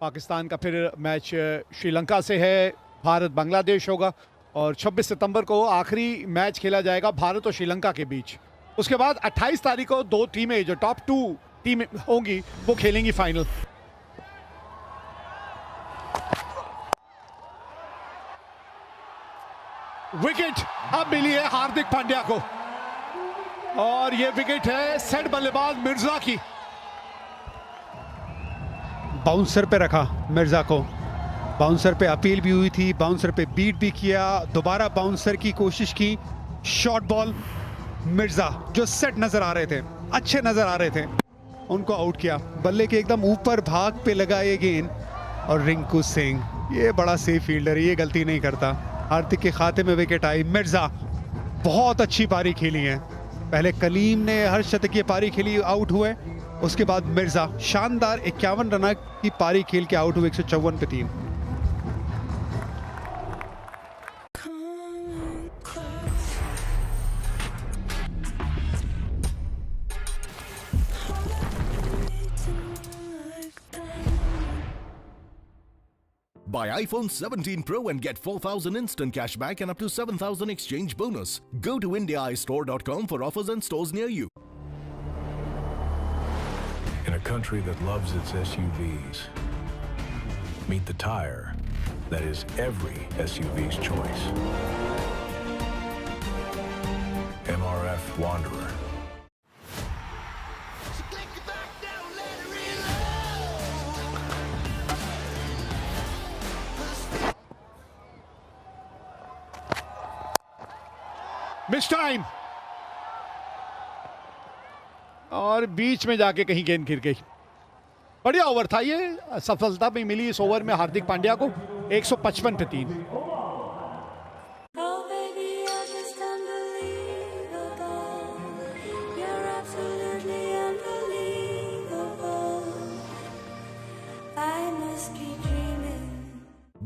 पाकिस्तान का फिर मैच श्रीलंका से है, भारत बांग्लादेश होगा, और 26 सितंबर को आखिरी मैच खेला जाएगा भारत और श्रीलंका के बीच। उसके बाद 28 तारीख को 2 टीमें जो टॉप 2 टीम होंगी वो खेलेंगी फाइनल। विकेट अब मिली है हार्दिक पांड्या को, और ये विकेट है सेट बल्लेबाज मिर्जा की। बाउंसर पे रखा मिर्जा को, बाउंसर पे अपील भी हुई थी, बाउंसर पे बीट भी किया, दोबारा बाउंसर की कोशिश की, शॉर्ट बॉल। मिर्जा जो सेट नजर आ रहे थे, अच्छे नजर आ रहे थे, उनको आउट किया। बल्ले के एकदम ऊपर भाग पे लगा ये गेंद, और रिंकू सिंह ये बड़ा सेफ फील्डर, ये गलती नहीं करता। हार्दिक के खाते में विकेट आई। मिर्जा बहुत अच्छी पारी खेली है, पहले कलीम ने हर शतकीय पारी खेली, आउट हुए, उसके बाद मिर्जा शानदार 51 रन की पारी खेल के आउट हुए 154 पे 3। Buy iPhone 17 Pro and get 4,000 instant cash back and up to 7,000 exchange bonus. Go to IndiaEyestore.com for offers and stores near you. In a country that loves its SUVs, meet the tire that is every SUV's choice. MRF Wanderer. Miss time, और बीच में जाके कहीं गेंद गिर गई। बढ़िया over था ये, सफलता भी मिली इस ओवर में हार्दिक पांड्या को 155 पे 3।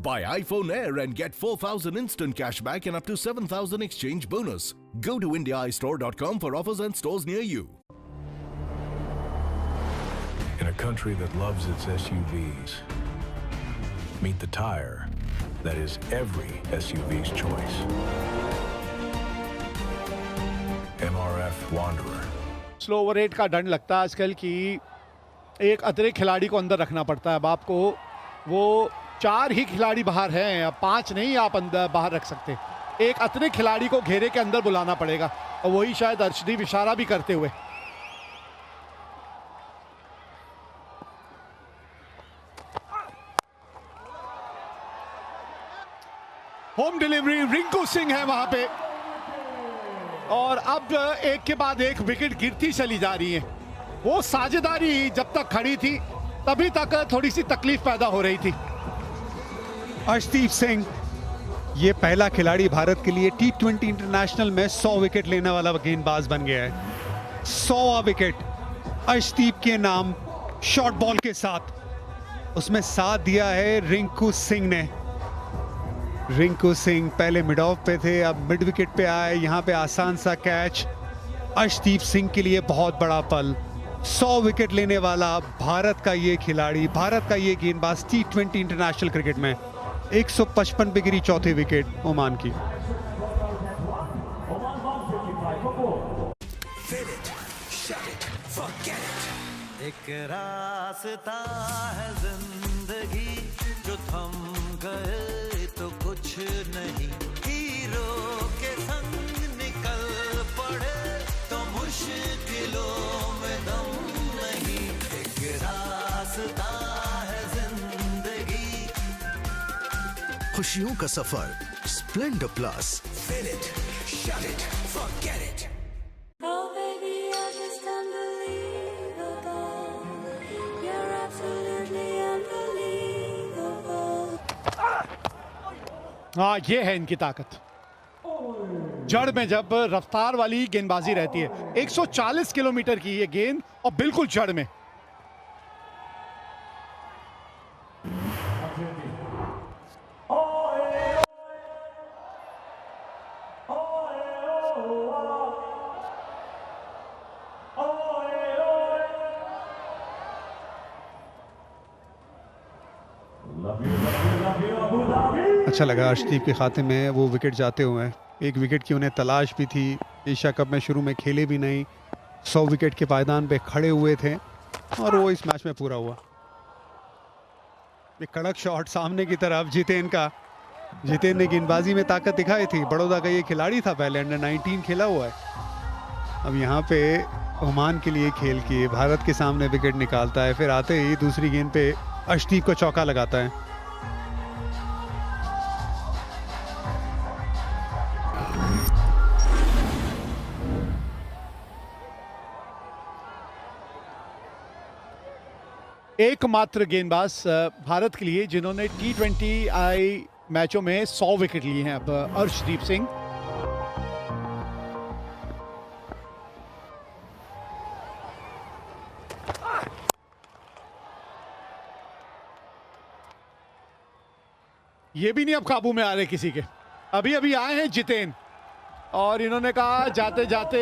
Buy iPhone Air and get 4,000 instant cash back and up to 7,000 exchange bonus. Go to IndiaEyestore.com for offers and stores near you. In a country that loves its SUVs, meet the tire that is every SUV's choice. MRF Wanderer. Slow over rate का दंड लगता है आजकल कि एक अतिरिक्त खिलाड़ी को अंदर रखना पड़ता है। अब आपको वो 4 ही खिलाड़ी बाहर हैं, अब 5 नहीं आप अंदर बाहर रख सकते। एक अतिरिक्त खिलाड़ी को घेरे के अंदर बुलाना पड़ेगा, और वही शायद अर्शदीप इशारा भी करते हुए। होम डिलीवरी, रिंकू सिंह है वहां पे, और अब एक के बाद एक विकेट गिरती चली जा रही है। वो साझेदारी जब तक खड़ी थी तभी तक थोड़ी सी तकलीफ पैदा हो रही थी। अर्शदीप सिंह ये पहला खिलाड़ी भारत के लिए T20 इंटरनेशनल में 100 विकेट लेने वाला गेंदबाज बन गया है। 100वां विकेट अर्शदीप के नाम, शॉर्ट बॉल के साथ। उसमें साथ दिया है रिंकू सिंह ने। रिंकू सिंह पहले मिड ऑफ पे थे, अब मिड विकेट पे आए, यहाँ पे आसान सा कैच, अर्शदीप सिंह के लिए बहुत बड़ा पल। 100 विकेट लेने वाला भारत का ये खिलाड़ी, भारत का ये गेंदबाज T20 इंटरनेशनल क्रिकेट में 155 पे गिरी चौथी विकेट ओमान की। एक रास्ता है जिंदगी जो थम गए तो कुछ नहीं, हीरो के संग निकल पड़े तो मुश्किलों में दम नहीं। एक रास्ता है जिंदगी, खुशियों का सफर Splendor plus. Fill it, shut it, forget it. हाँ, ये है इनकी ताकत। जड़ में जब रफ्तार वाली गेंदबाजी रहती है, 140 किलोमीटर की ये गेंद और बिल्कुल जड़ में। अच्छा लगा अर्शदीप के खाते में वो विकेट जाते हुए। एक विकेट की उन्हें तलाश भी थी। एशिया कप में शुरू में खेले भी नहीं, 100 विकेट के पायदान पे खड़े हुए थे और वो इस मैच में पूरा हुआ। एक कड़क शॉट सामने की तरफ जितेन का। जितेन ने गेंदबाजी में ताकत दिखाई थी। बड़ौदा का ये खिलाड़ी था, पहले अंडर 19 खेला हुआ है। अब यहाँ पे ओमान के लिए खेल के भारत के सामने विकेट निकालता है, फिर आते ही दूसरी गेंद पे अर्शदीप को चौका लगाता है। एकमात्र गेंदबाज भारत के लिए जिन्होंने T20I मैचों में 100 विकेट लिए हैं अब अर्शदीप सिंह। ये भी नहीं अब काबू में आ रहे किसी के। अभी अभी आए हैं जितेन और इन्होंने कहा जाते जाते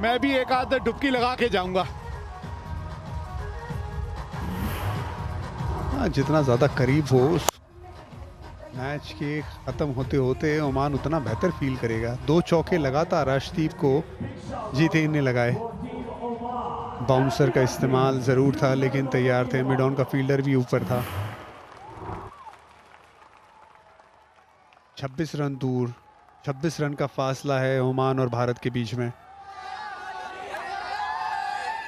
मैं भी एक आध डुबकी लगा के जाऊंगा। जितना ज़्यादा करीब हो उस मैच के ख़त्म होते होते ओमान उतना बेहतर फील करेगा। 2 चौके लगातार अर्शदीप को जितेन ने लगाए। बाउंसर का इस्तेमाल ज़रूर था लेकिन तैयार थे। मिड ऑन का फील्डर भी ऊपर था। 26 रन दूर, 26 रन का फासला है ओमान और भारत के बीच में।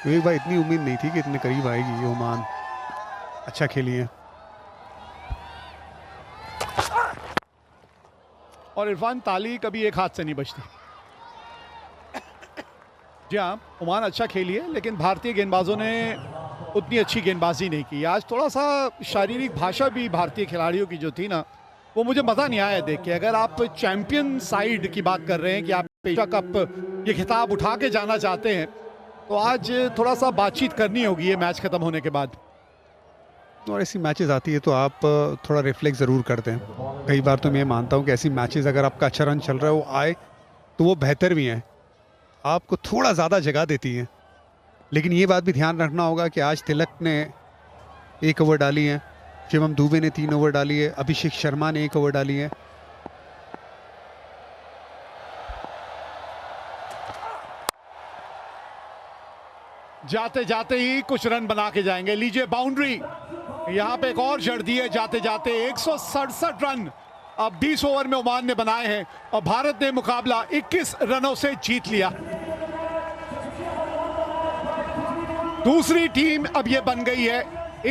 एक बार इतनी उम्मीद नहीं थी कि इतने करीब आएगी ओमान। अच्छा खेली है। और इरफान, ताली कभी एक हाथ से नहीं बचती। जी हाँ, ओमान अच्छा खेली है लेकिन भारतीय गेंदबाजों ने उतनी अच्छी गेंदबाजी नहीं की। आज थोड़ा सा शारीरिक भाषा भी भारतीय खिलाड़ियों की जो थी ना, वो मुझे मज़ा नहीं आया देख के। अगर आप चैंपियन साइड की बात कर रहे हैं कि आप एशिया कप ये खिताब उठा के जाना चाहते हैं, तो आज थोड़ा सा बातचीत करनी होगी ये मैच ख़त्म होने के बाद। और ऐसी मैचेस आती है तो आप थोड़ा रिफ्लेक्ट ज़रूर करते हैं। कई बार तो मैं मानता हूँ कि ऐसी मैचेस अगर आपका अच्छा रन चल रहा है वो आए तो वो बेहतर भी हैं, आपको थोड़ा ज़्यादा जगह देती हैं। लेकिन ये बात भी ध्यान रखना होगा कि आज तिलक ने 1 ओवर डाली है, शिवम दुबे ने 3 ओवर डाली है, अभिषेक शर्मा ने 1 ओवर डाली है। जाते जाते ही कुछ रन बना के जाएंगे। लीजिए बाउंड्री, यहाँ पे एक और जड़ दी है जाते जाते। 167 रन अब 20 ओवर में ओमान ने बनाए हैं और भारत ने मुकाबला 21 रनों से जीत लिया। दूसरी टीम अब ये बन गई है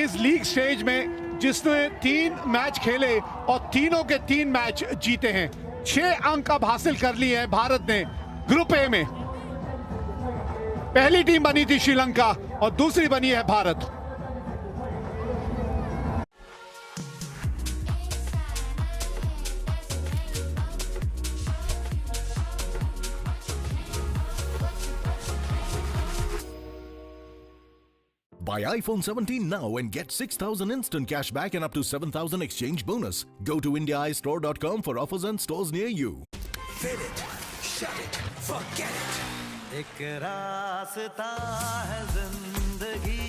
इस लीग स्टेज में जिसने 3 मैच खेले और तीनों के 3 मैच जीते हैं। 6 अंक अब हासिल कर लिए हैं भारत ने ग्रुप ए में। पहली टीम बनी थी श्रीलंका और दूसरी बनी है Bharat. Buy iPhone 17 now and get 6,000 instant cash back and up to 7,000 exchange bonus. Go to IndiaEyestore.com for offers and stores near you. Fill it, shut it, forget it. एक रास्ता है जिंदगी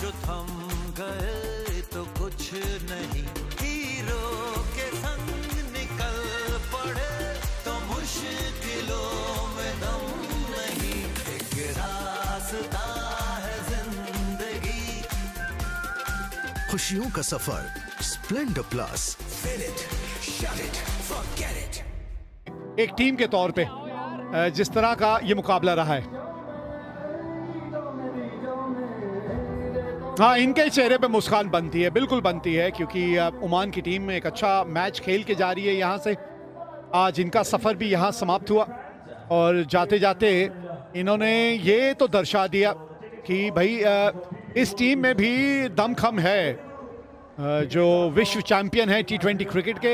जो थम गए तो कुछ नहीं, हीरो के संग निकल पड़े तो मुश्किलों में दम नहीं। एक रास्ता है जिंदगी, खुशियों का सफर Splendor plus. Fill it, shut it, forget it. एक टीम के तौर पे जिस तरह का ये मुकाबला रहा है, हाँ, इनके चेहरे पे मुस्कान बनती है, बिल्कुल बनती है, क्योंकि ओमान की टीम एक अच्छा मैच खेल के जा रही है यहाँ से। आज इनका सफ़र भी यहाँ समाप्त हुआ और जाते जाते इन्होंने ये तो दर्शा दिया कि भाई इस टीम में भी दमखम है। जो विश्व चैंपियन है T20 क्रिकेट के,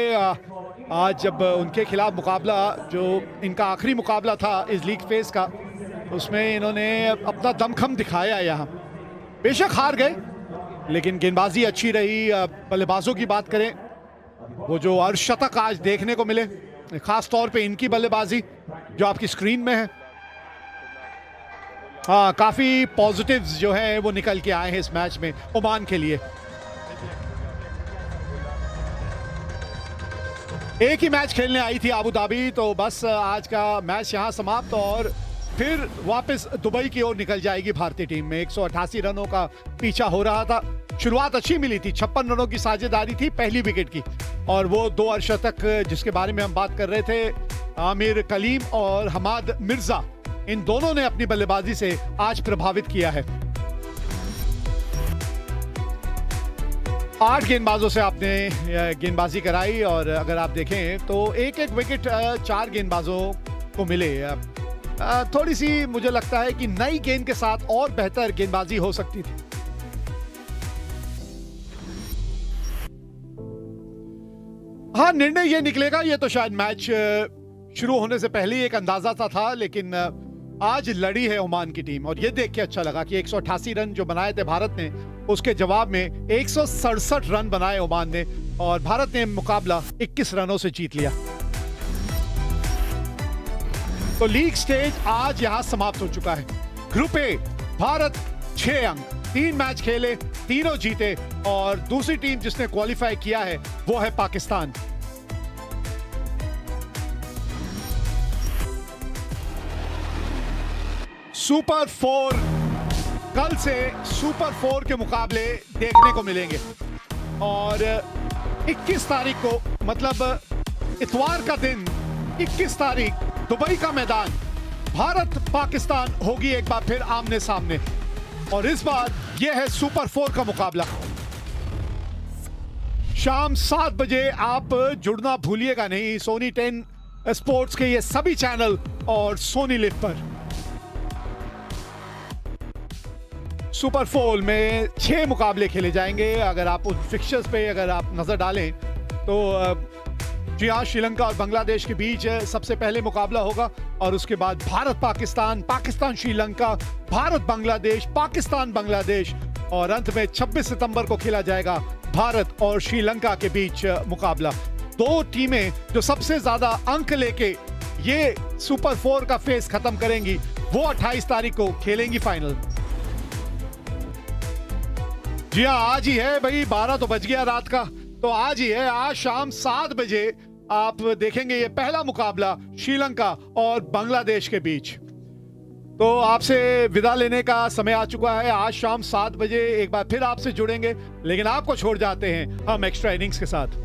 आज जब उनके खिलाफ मुकाबला, जो इनका आखिरी मुकाबला था इस लीग फेज का, उसमें इन्होंने अपना दमखम दिखाया यहाँ। बेशक हार गए, लेकिन गेंदबाजी अच्छी रही। बल्लेबाजों की बात करें, वो जो अर्धशतक आज देखने को मिले, खास तौर पे इनकी बल्लेबाजी जो आपकी स्क्रीन में है, हाँ, काफ़ी पॉजिटिव्स जो है वो निकल के आए हैं इस मैच में ओमान के लिए। एक ही मैच खेलने आई थी अबू धाबी, तो बस आज का मैच यहाँ समाप्त और फिर वापस दुबई की ओर निकल जाएगी भारतीय टीम में। 188 रनों का पीछा हो रहा था। शुरुआत अच्छी मिली थी, 56 रनों की साझेदारी थी पहली विकेट की, और वो 2 अर्धशतक जिसके बारे में हम बात कर रहे थे, आमिर कलीम और हमाद मिर्जा, इन दोनों ने अपनी बल्लेबाजी से आज प्रभावित किया है। 8 गेंदबाजों से आपने गेंदबाजी कराई और अगर आप देखें तो एक एक विकेट 4 गेंदबाजों को मिले। थोड़ी सी मुझे लगता है कि नई गेंद के साथ और बेहतर गेंदबाजी हो सकती थी। हाँ, निर्णय ये निकलेगा, ये तो शायद मैच शुरू होने से पहले ही एक अंदाजा सा था, लेकिन आज लड़ी है ओमान की टीम और ये देख के अच्छा लगा कि 188 रन जो बनाए थे भारत ने, उसके जवाब में 167 रन बनाए ओमान ने और भारत ने मुकाबला 21 रनों से जीत लिया। तो लीग स्टेज आज यहां समाप्त हो चुका है। ग्रुप ए, भारत 6 अंक, 3 मैच खेले, तीनों जीते और दूसरी टीम जिसने क्वालिफाई किया है वो है पाकिस्तान। सुपर 4, कल से सुपर 4 के मुकाबले देखने को मिलेंगे और 21 तारीख को, मतलब इतवार का दिन, 21 तारीख दुबई का मैदान, भारत पाकिस्तान होगी एक बार फिर आमने सामने और इस बार यह है सुपर 4 का मुकाबला। शाम 7 बजे आप जुड़ना भूलिएगा नहीं, सोनी 10 स्पोर्ट्स के ये सभी चैनल और सोनी लिव पर। सुपर 4 में 6 मुकाबले खेले जाएंगे। अगर आप उन फिक्चर्स पे अगर आप नजर डालें तो जी हाँ, श्रीलंका और बांग्लादेश के बीच सबसे पहले मुकाबला होगा और उसके बाद भारत पाकिस्तान, पाकिस्तान श्रीलंका, भारत बांग्लादेश, पाकिस्तान बांग्लादेश और अंत में 26 सितंबर को खेला जाएगा भारत और श्रीलंका के बीच मुकाबला। 2 टीमें जो सबसे ज्यादा अंक लेके ये सुपर 4 का फेज खत्म करेंगी वो 28 तारीख को खेलेंगी फाइनल। जी हाँ, आज ही है भाई, 12 तो बज गया रात का, तो आज ही है, आज शाम 7 बजे आप देखेंगे ये पहला मुकाबला श्रीलंका और बांग्लादेश के बीच। तो आपसे विदा लेने का समय आ चुका है। आज शाम 7 बजे एक बार फिर आपसे जुड़ेंगे, लेकिन आपको छोड़ जाते हैं हम एक्स्ट्रा इनिंग्स के साथ।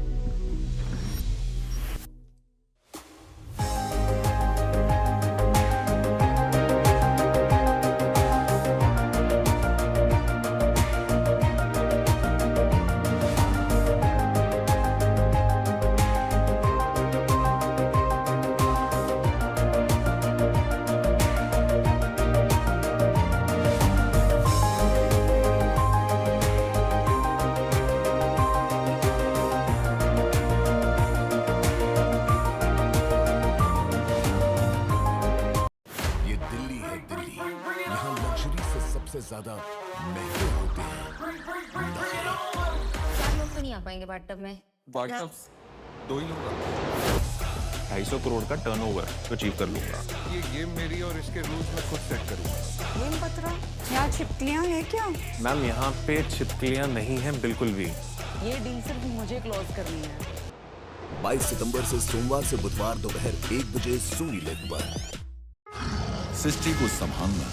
ज्यादा महंगे होते हैं। 4 लोग तो नहीं आ पाएंगे बाथटब में। बाथटब 2 ही लोग। 250 करोड़ का टर्नओवर अचीव कर लूंगा। ये गेम मेरी और इसके रूल्स मैं खुद सेट करूंगा। गेम पत्रा, यहाँ छिपकलियाँ हैं क्या? मैम यहाँ पे छिपकलियाँ नहीं हैं बिल्कुल भी। ये डील सिर्फ मुझे क्लोज करनी है। 22 सितंबर से सोमवार से बुधवार दोपहर 1 बजे सोनी लिव पर। सृष्टि को संभालना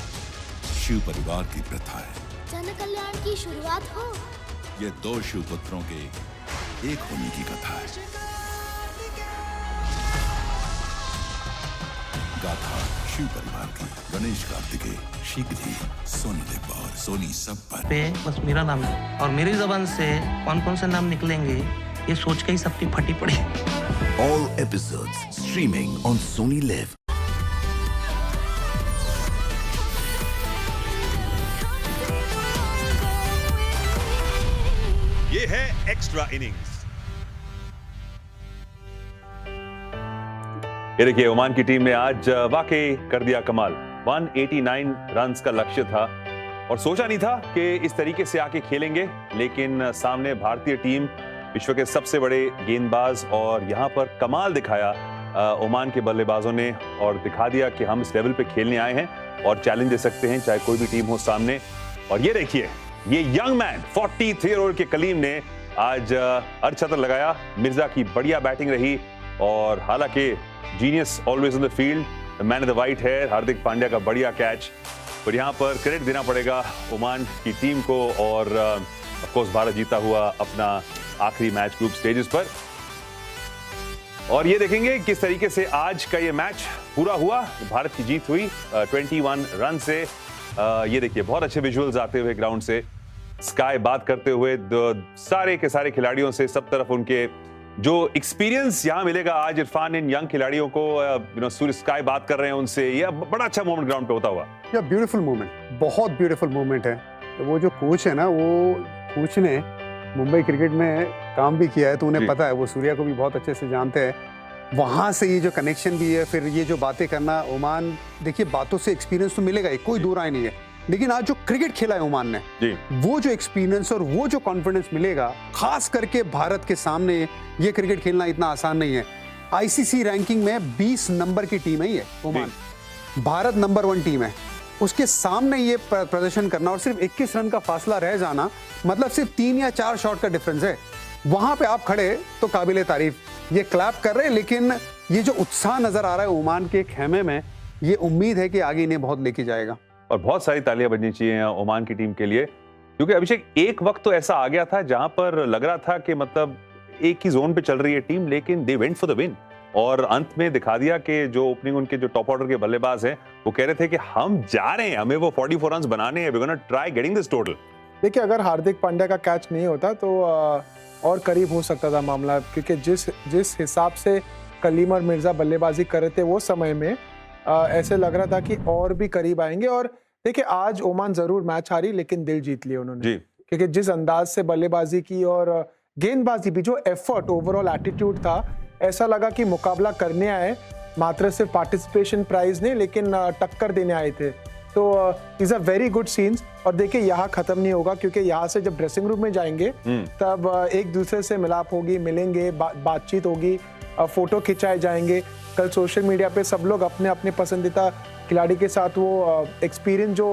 शिव परिवार की प्रथा है। जन कल्याण की शुरुआत हो। ये 2 शिव पुत्रों के एक होने की कथा है। गाथा शिव परिवार की गणेश कार्तिकेय शीघ्र ही सोनी लिव और सोनी सब पर। पे बस मेरा नाम है और मेरी जबान से कौन कौन से नाम निकलेंगे ये सोच के ही सबकी फटी पड़ी। All episodes streaming on Sony Live. ये है एक्स्ट्रा इनिंग्स। ये देखिए ओमान की टीम ने आज वाकई कर दिया कमाल। 189 रन्स का लक्ष्य था और सोचा नहीं था कि इस तरीके से आके खेलेंगे, लेकिन सामने भारतीय टीम विश्व के सबसे बड़े गेंदबाज और यहाँ पर कमाल दिखाया ओमान के बल्लेबाजों ने और दिखा दिया कि हम इस लेवल पे खेलने आए हैं और चैलेंज दे सकते हैं चाहे कोई भी टीम हो सामने। और ये देखिए ये यंग मैन 43 ईयर ओल्ड के कलीम ने आज अर्धशतक लगाया। मिर्जा की बढ़िया बैटिंग रही और हालांकि genius always in the field, man of the white है हार्दिक पांड्या का बढ़िया कैच। और यहाँ पर क्रेडिट देना पड़ेगा ओमान की टीम को और ऑफ कोर्स भारत जीता हुआ अपना आखिरी मैच ग्रुप स्टेजेस पर। और ये देखेंगे किस तरीके से आज का ये मैच पूरा हुआ। भारत की जीत हुई 21 रन से। ये देखिए बहुत अच्छे विजुअल्स आते हुए ग्राउंड से, स्काई बात करते हुए सारे के सारे खिलाड़ियों से, सब तरफ उनके जो एक्सपीरियंस यहाँ मिलेगा आज इरफान इन यंग खिलाड़ियों को। सूर्य स्काई बात कर रहे हैं उनसे, ये बड़ा अच्छा मोमेंट ग्राउंड पे होता हुआ। या ब्यूटीफुल मोमेंट, बहुत ब्यूटीफुल मोमेंट है। तो वो जो कोच है ना, वो कोच ने मुंबई क्रिकेट में काम भी किया है तो उन्हें पता है, वो सूर्या को भी बहुत अच्छे से जानते हैं। वहाँ से ये जो कनेक्शन भी है, फिर ये जो बातें करना, ओमान देखिए बातों से एक्सपीरियंस तो मिलेगा ही, कोई दूर आए नहीं है, लेकिन आज जो क्रिकेट खेला है ओमान ने, वो जो एक्सपीरियंस और वो जो कॉन्फिडेंस मिलेगा, खास करके भारत के सामने ये क्रिकेट खेलना इतना आसान नहीं है। आईसीसी रैंकिंग में 20 नंबर की टीम है ये ओमान, भारत नंबर 1 टीम है, उसके सामने ये प्रदर्शन करना और सिर्फ 21 रन का फासला रह जाना, मतलब सिर्फ 3 या 4 शॉट का डिफरेंस है। वहां पे आप खड़े तो काबिले तारीफ, ये क्लैप कर रहे हैं, लेकिन ये जो उत्साह नजर आ रहा है ओमान के खेमे में, ये उम्मीद है कि आगे इन्हें बहुत लेके जाएगा। और बहुत सारी तालियां बजनी चाहिए ओमान की टीम के लिए, क्योंकि अभिषेक एक वक्त तो ऐसा आ गया था जहां पर लग रहा था कि मतलब एक ही जोन पे चल रही है टीम, लेकिन they went for the win. और अंत में दिखा दिया कि जो ओपनिंग उनके जो टॉप ऑर्डर के बल्लेबाज हैं वो कह रहे थे कि हम जा रहे हैं, हमें वो 44 रन्स बनाने हैं, we gonna try getting this total. देखिए अगर हार्दिक पांड्या का कैच नहीं होता तो और करीब हो सकता था मामला, क्योंकि जिस हिसाब से कलीम और मिर्जा बल्लेबाजी कर रहे थे वो समय में ऐसे लग रहा था कि और भी करीब आएंगे। और देखिए आज ओमान जरूर मैच हारी, लेकिन दिल जीत लिया उन्होंने, क्योंकि जिस अंदाज से बल्लेबाजी की और गेंदबाजी भी, जो एफर्ट ओवरऑल एटीट्यूड था, ऐसा लगा कि मुकाबला करने आए, मात्र सिर्फ पार्टिसिपेशन प्राइज नहीं लेकिन टक्कर देने आए थे। तो is a very good scenes. और देखिए यहाँ खत्म नहीं होगा, क्योंकि यहाँ से जब ड्रेसिंग रूम में जाएंगे तब एक दूसरे से मिलाप होगी, मिलेंगे, बातचीत होगी, फोटो खिंचाए जाएंगे। कल सोशल मीडिया पे सब लोग अपने अपने पसंदीदा खिलाड़ी के साथ वो एक्सपीरियंस जो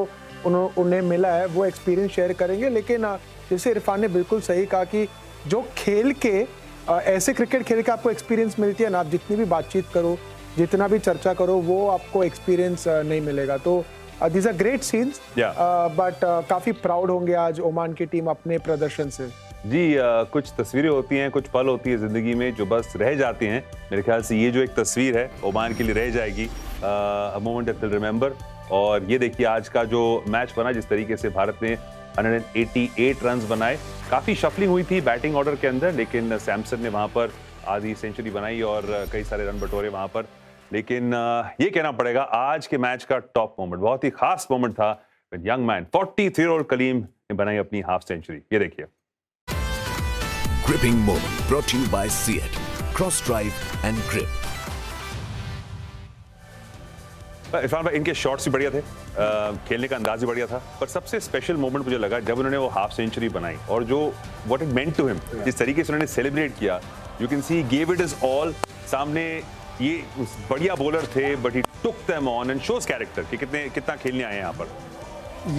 उन्हें मिला है वो एक्सपीरियंस शेयर करेंगे। लेकिन जैसे इरफान ने बिल्कुल सही कहा कि जो खेल के ऐसे क्रिकेट खेल के आपको एक्सपीरियंस मिलती है ना, आप जितनी भी बातचीत करो, जितना भी चर्चा करो, वो आपको एक्सपीरियंस नहीं मिलेगा। तो these are great scenes, but काफी प्राउड होंगे आज ओमान की टीम अपने प्रदर्शन से। जी कुछ तस्वीरें होती हैं, कुछ पल होती है जिंदगी में जो बस रह जाती हैं। मेरे ख्याल से ये जो एक तस्वीर है ओमान के लिए रह जाएगी, a moment that will remember. और ये देखिए आज का जो मैच बना, जिस तरीके से भारत ने 188 रन्स बनाए, काफी शफलिंग हुई थी बैटिंग ऑर्डर के अंदर, लेकिन सैमसन ने वहां पर आधी सेंचुरी बनाई और कई सारे रन बटोरे वहां पर। लेकिन ये कहना पड़ेगा आज के मैच का टॉप मोमेंट, बहुत ही खास मोमेंट था, यंग मैन 43-year-old कलीम ने बनाई अपनी हाफ सेंचुरी। ये देखिए Gripping moment brought to you by Seat. Cross drive and grip. Irfan भाई इनके शॉट्स भी बढ़िया थे, खेलने का अंदाज भी बढ़िया था, पर सबसे स्पेशल मोमेंट मुझे लगा जब उन्होंने वो हाफ सेंचुरी बनाई और जो what it meant to him, जिस तरीके से उन्होंने सेलिब्रेट किया, you can see give it is all. सामने ये बढ़िया बॉलर थे, but he took them on and shows character कि कितना खेलने आए हैं यहाँ पर।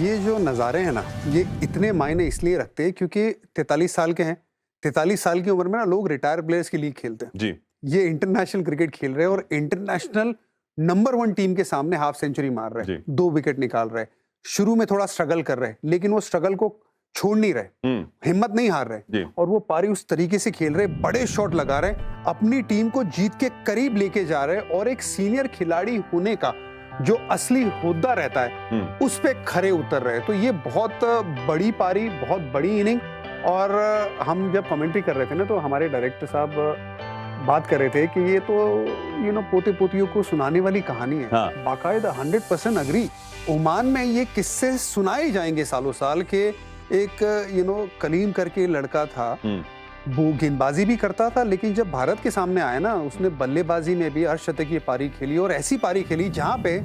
ये जो नज़ारे हैं ना, ये इतने मायने इसलिए रखते हैं क्योंकि 43 साल के हैं। 43 साल की उम्र में ना लोग रिटायर प्लेयर्स की लीग खेलते हैं जी। ये इंटरनेशनल क्रिकेट खेल रहे हैं और इंटरनेशनल नंबर 1 टीम के सामने हाफ सेंचुरी मार रहे हैं, 2 विकेट निकाल रहे हैं। शुरू में थोड़ा स्ट्रगल कर रहे हैं, लेकिन वो स्ट्रगल को छोड़ नहीं रहे, हिम्मत नहीं हार रहे, और वो पारी उस तरीके से खेल रहे, बड़े शॉट लगा रहे, अपनी टीम को जीत के करीब लेके जा रहे हैं, और एक सीनियर खिलाड़ी होने का जो असली होदा रहता है उस पे खरे उतर रहे। तो ये बहुत बड़ी पारी, बहुत बड़ी इनिंग। और हम जब कमेंट्री कर रहे थे ना, तो हमारे डायरेक्टर साहब बात कर रहे थे कि ये तो पोते पोतियों को सुनाने वाली कहानी है। बाकायदा 100% अग्री। ओमान में ये किस्से सुनाए जाएंगे सालों साल के। एक कलीम करके लड़का था, वो गेंदबाजी भी करता था, लेकिन जब भारत के सामने आया ना, उसने बल्लेबाजी में भी अर्धशतकीय पारी खेली, और ऐसी पारी खेली जहां पे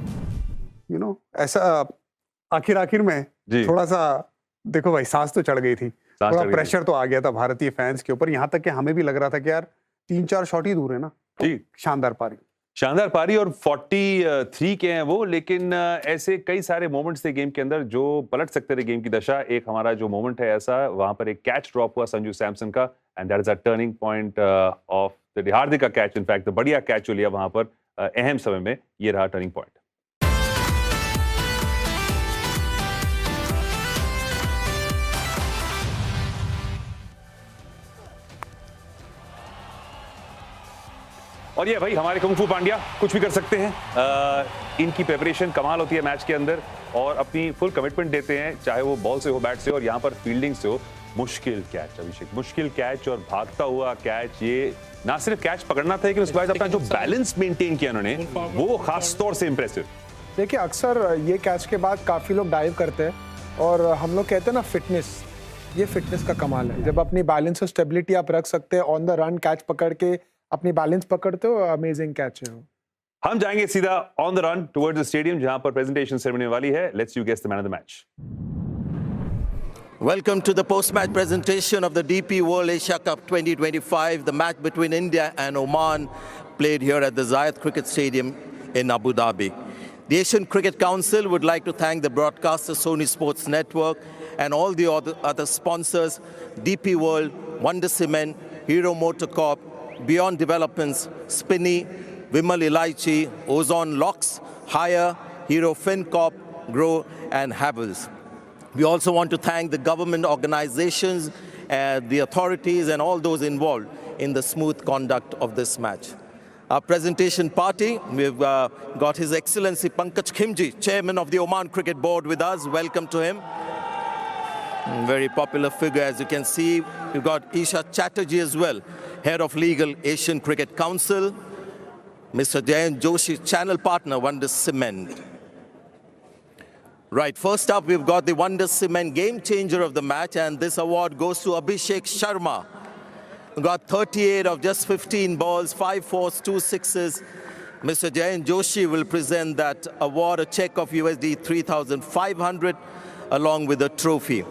ऐसा आखिर में थोड़ा सा देखो भाई, सांस तो चढ़ गई थी, थोड़ा प्रेशर तो आ गया था भारतीय फैंस के ऊपर। यहाँ तक कि हमें भी लग रहा था कि यार 3-4 शॉट ही दूर है ना। शानदार पारी और 43 के हैं वो, लेकिन ऐसे कई सारे मोमेंट्स थे गेम के अंदर जो पलट सकते थे गेम की दशा। एक हमारा जो मोमेंट है ऐसा, वहां पर एक कैच ड्रॉप हुआ संजू सैमसन का, and that is a turning point of the day. Hardik का कैच, इनफैक्ट बढ़िया कैच जो लिया वहां पर अहम समय में, ये रहा टर्निंग पॉइंट। और ये भाई हमारे कुंग फू पांड्या कुछ भी कर सकते हैं। इनकी प्रिपरेशन कमाल होती है मैच के अंदर, और अपनी फुल कमिटमेंट देते हैं, चाहे वो बॉल से हो, बैट से हो, और यहाँ पर फील्डिंग से हो। मुश्किल कैच अभिषेक, मुश्किल कैच और भागता हुआ कैच। ये ना सिर्फ कैच पकड़ना था, लेकिन उसके बाद अपना जो बैलेंस मेंटेन किया उन्होंने, वो खास तौर से इंप्रेसिव। देखिए, अक्सर ये कैच के बाद काफी लोग डाइव करते हैं, और हम लोग कहते हैं ना फिटनेस, ये फिटनेस का कमाल है। जब अपनी बैलेंस और स्टेबिलिटी आप रख सकते हैं, ऑन द रन कैच पकड़ के अपनी बैलेंस पकड़ते हो, अमेजिंग कैच है। हम जाएंगे सीधा on the run towards the stadium, जहां पर प्रेजेंटेशन सेरेमनी वाली है। Let's you guess the man of the match. Welcome to the post-match presentation of the DP World Asia Cup 2025, the match between India and Oman, played here at the Zayed Cricket Stadium in Abu Dhabi. The Asian Cricket Council would like to thank the broadcaster Sony Sports Network and all the other sponsors, DP World, Wonder Cement, Hero Motorcorp, Beyond Developments, Spinney, Vimal Ilaichi, Ozone Locks, Hire, Hero FinCorp, Grow, and Havels. We also want to thank the government organizations, the authorities, and all those involved in the smooth conduct of this match. Our presentation party, we've got His Excellency Pankaj Khimji, Chairman of the Oman Cricket Board, with us. Welcome to him. Very popular figure, as you can see. We've got Isha Chatterjee as well, Head of Legal, Asian Cricket Council. Mr. Jayant Joshi, Channel Partner, Wonder Cement. Right, first up, we've got the Wonder Cement Game Changer of the match, and this award goes to Abhishek Sharma. Got 38 of just 15 balls, 5 fours, 2 sixes. Mr. Jayant Joshi will present that award, a check of USD 3,500, along with a trophy.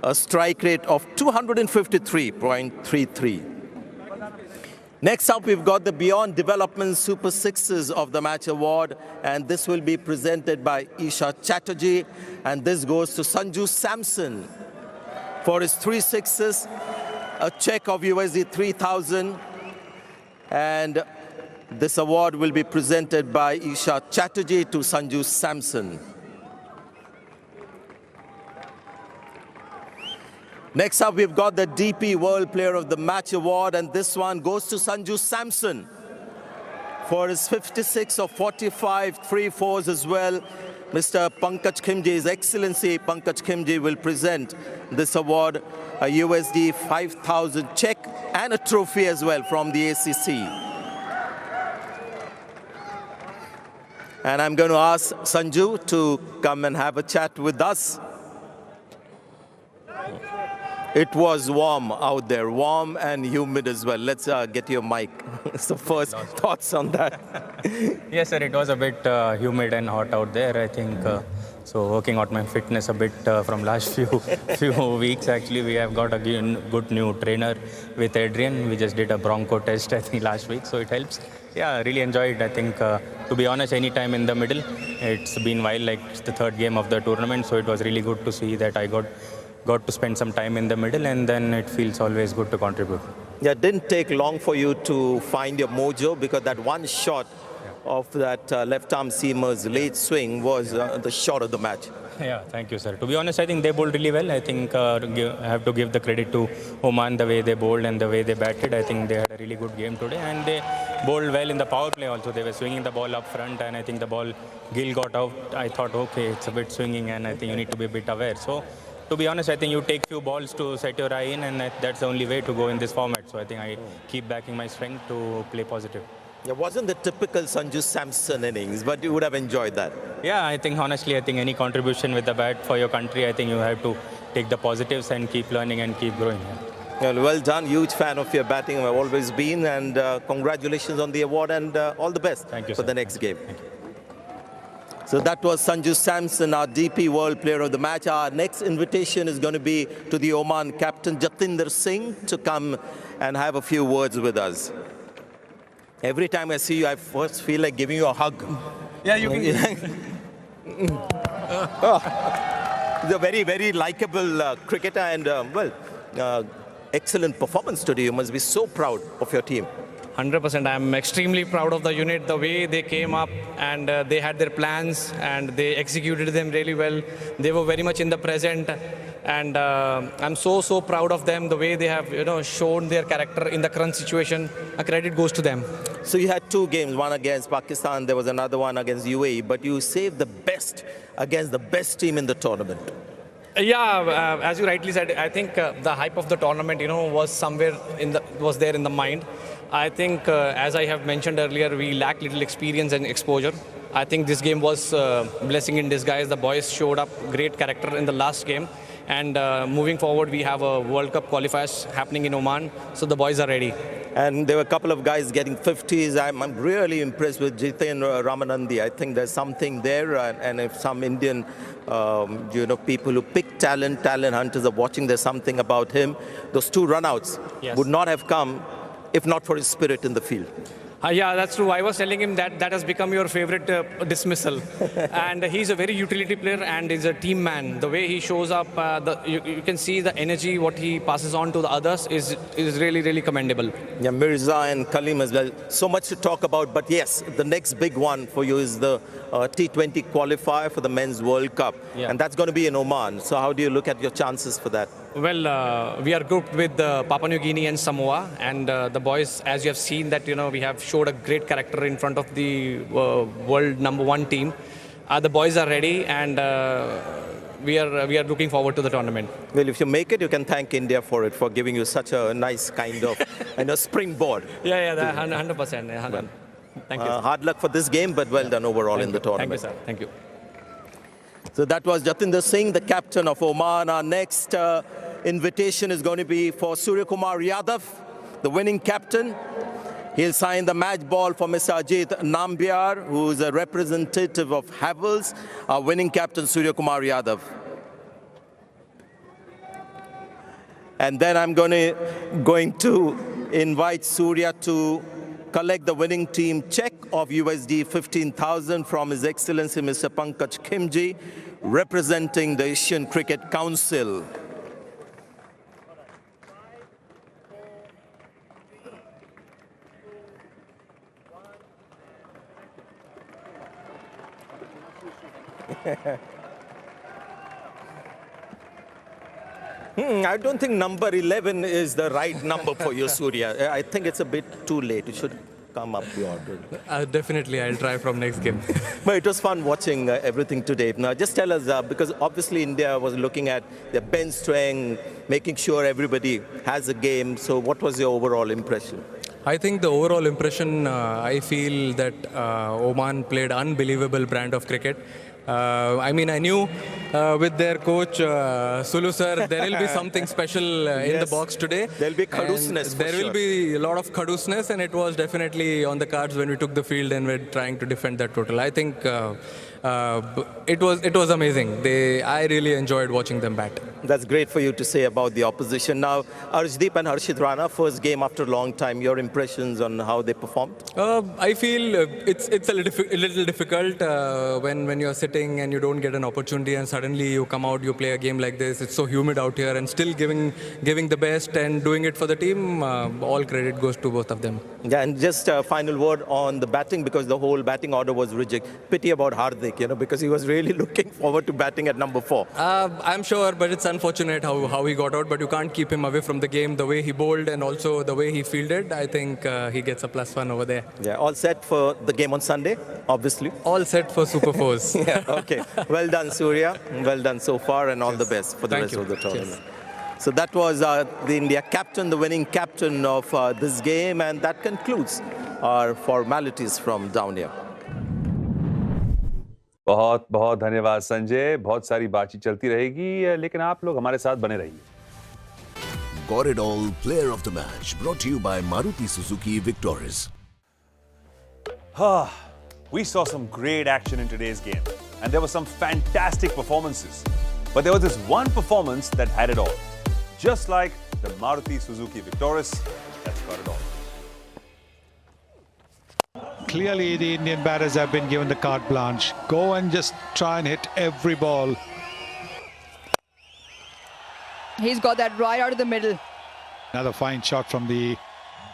A strike rate of 253.33. Next up, we've got the Beyond Development Super Sixes of the Match Award, and this will be presented by Isha Chatterjee, and this goes to Sanju Samson for his 3 sixes, a check of USD 3,000, and this award will be presented by Isha Chatterjee to Sanju Samson. Next up, we've got the DP World Player of the Match Award, and this one goes to Sanju Samson for his 56 of 45, 3 fours as well. Mr. Pankaj Khimji, His Excellency Pankaj Khimji, will present this award, a USD 5,000 check and a trophy as well from the ACC. And I'm going to ask Sanju to come and have a chat with us. It was warm out there, warm and humid as well. Let's get your mic. So first, thoughts on that? Yes, sir, it was a bit humid and hot out there. I think So working on my fitness a bit from last few weeks. Actually, we have got a good new trainer with Adrian. We just did a Bronco test, I think, last week, so it helps. Yeah, really enjoyed. I think, to be honest, any time in the middle. It's been a while, like it's the third game of the tournament, so it was really good to see that I got to spend some time in the middle, and then it feels always good to contribute. Yeah, it didn't take long for you to find your mojo, because that one shot of that left-arm seamer's late swing was the shot of the match. Yeah, thank you, sir. To be honest, I think they bowled really well. I think I have to give the credit to Oman, the way they bowled and the way they batted. I think they had a really good game today, and they bowled well in the power play also. They were swinging the ball up front, and I think the ball, Gill got out. I thought, okay, it's a bit swinging, and I think you need to be a bit aware. So, to be honest, I think you take few balls to set your eye in, and that's the only way to go in this format. So I think I keep backing my strength to play positive. It wasn't the typical Sanju Samson innings, but you would have enjoyed that. Yeah, I think honestly, I think any contribution with the bat for your country, I think you have to take the positives and keep learning and keep growing. Yeah. Well done. Huge fan of your batting. I've always been, and congratulations on the award, and all the best for the next game. So that was Sanju Samson, our DP World Player of the Match. Our next invitation is going to be to the Oman captain Jatinder Singh to come and have a few words with us. Every time I see you, I first feel like giving you a hug. Yeah, you can. He's a very, very likable cricketer, and excellent performance today. You must be so proud of your team. 100%. I'm extremely proud of the unit, the way they came up, and they had their plans and they executed them really well. They were very much in the present, and I'm so proud of them, the way they have shown their character in the current situation. A credit goes to them. So you had two games, one against Pakistan, there was another one against UAE, but you saved the best against the best team in the tournament. Yeah, as you rightly said, I think the hype of the tournament, was somewhere was there in the mind. I think, as I have mentioned earlier, we lack little experience and exposure. I think this game was blessing in disguise. The boys showed up great character in the last game. And moving forward, we have a World Cup qualifiers happening in Oman, so the boys are ready. And there were a couple of guys getting 50s. I'm really impressed with Jiten Ramanandi. I think there's something there, and if some Indian, people who pick talent hunters are watching, there's something about him. Those two runouts would not have come if not for his spirit in the field. Yeah, that's true. I was telling him that has become your favorite dismissal. And he's a very utility player and is a team man. The way he shows up, you can see the energy, what he passes on to the others is really, really commendable. Yeah, Mirza and Kaleem as well. So much to talk about. But yes, the next big one for you is the T20 qualifier for the Men's World Cup. Yeah. And that's going to be in Oman. So how do you look at your chances for that? Well, we are grouped with Papua New Guinea and Samoa, and the boys, as you have seen, that we have showed a great character in front of the world #1 team. The boys are ready, and we are looking forward to the tournament. Well, if you make it, you can thank India for it, for giving you such a nice kind of springboard. Yeah, 100%. Yeah, thank you. Hard luck for this game, but well done overall in the tournament. Thank you, sir. Thank you. So that was Jatinder Singh, the captain of Oman. Our next invitation is going to be for Surya Kumar Yadav, the winning captain. He'll sign the match ball for Mr. Ajit Nambiar, who is a representative of Havels, our winning captain Surya Kumar Yadav. And then I'm going to invite Surya to collect the winning team check of USD 15,000 from His Excellency Mr. Pankaj Khimji, representing the Asian Cricket Council. I don't think number 11 is the right number for you, Surya. I think it's a bit too late. You should come up beyond it. Definitely, I'll try from next game. But it was fun watching everything today. Now, just tell us, because obviously India was looking at their bench strength, making sure everybody has a game. So what was your overall impression? I think the overall impression, I feel that Oman played unbelievable brand of cricket. I knew with their coach, Sulu sir, there will be something special in the box today. There will be khadusness. There will be a lot of khadusness, and it was definitely on the cards when we took the field and were trying to defend that total. I think it was amazing. I really enjoyed watching them bat. That's great for you to say about the opposition. Now, Arshdeep and Harshit Rana, first game after a long time. Your impressions on how they performed? I feel it's a little difficult when you're sitting and you don't get an opportunity and suddenly you come out, you play a game like this. It's so humid out here and still giving the best and doing it for the team. All credit goes to both of them. Yeah, and just a final word on the batting, because the whole batting order was rigid. Pity about Hardik, because he was really looking forward to batting at number 4. I'm sure, but it's unfortunate how he got out, but you can't keep him away from the game. The way he bowled and also the way he fielded, I think he gets a +1 over there. Yeah, all set for the game on Sunday, obviously. All set for Super 4s. Yeah, okay. Well done, Surya. Well done so far, and all the best for the rest of the tournament. Cheers. So that was the India captain, the winning captain of this game, and that concludes our formalities from down here. बहुत बहुत धन्यवाद संजय। बहुत सारी बातचीत चलती रहेगी, लेकिन आप लोग हमारे साथ बने रहिए। Goridol Player of the Match brought to you by Maruti Suzuki Victoris. We saw some great action in today's game, and there were some fantastic performances. But there was this one performance that had it all. Just like the Maruti Suzuki Victoris, that's got it all. Clearly, the Indian batters have been given the carte blanche. Go and just try and hit every ball. He's got that right out of the middle. Another fine shot from the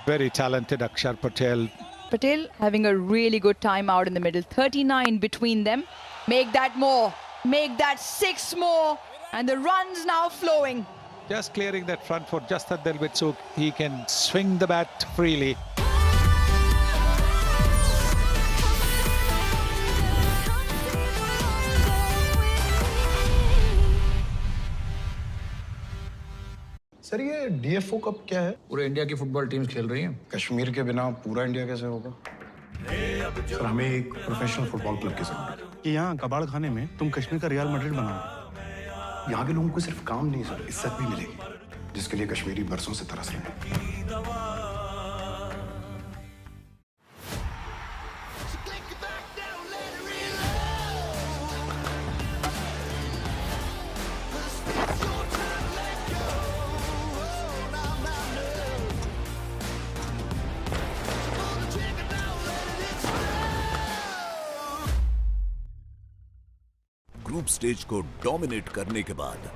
very talented Akshar Patel. Patel having a really good time out in the middle. 39 between them. Make that more. Make that 6 more. And the runs now flowing. Just clearing that front foot just a little bit so he can swing the bat freely. Sir ये DFO cup क्या है? पूरे India की football teams खेल रही हैं। कश्मीर के बिना पूरा इंडिया कैसे होगा? सर हमें एक प्रोफेशनल फुटबॉल क्लब की जरूरत है। कि यहाँ कबाड़ खाने में तुम कश्मीर का रियल मैड्रिड बनाओ। यहाँ के लोगों को सिर्फ काम नहीं सर, इज्जत भी मिलेगी, जिसके लिए कश्मीरी बरसों से तरस रहे हैं। ग्रुप स्टेज को डोमिनेट करने के बाद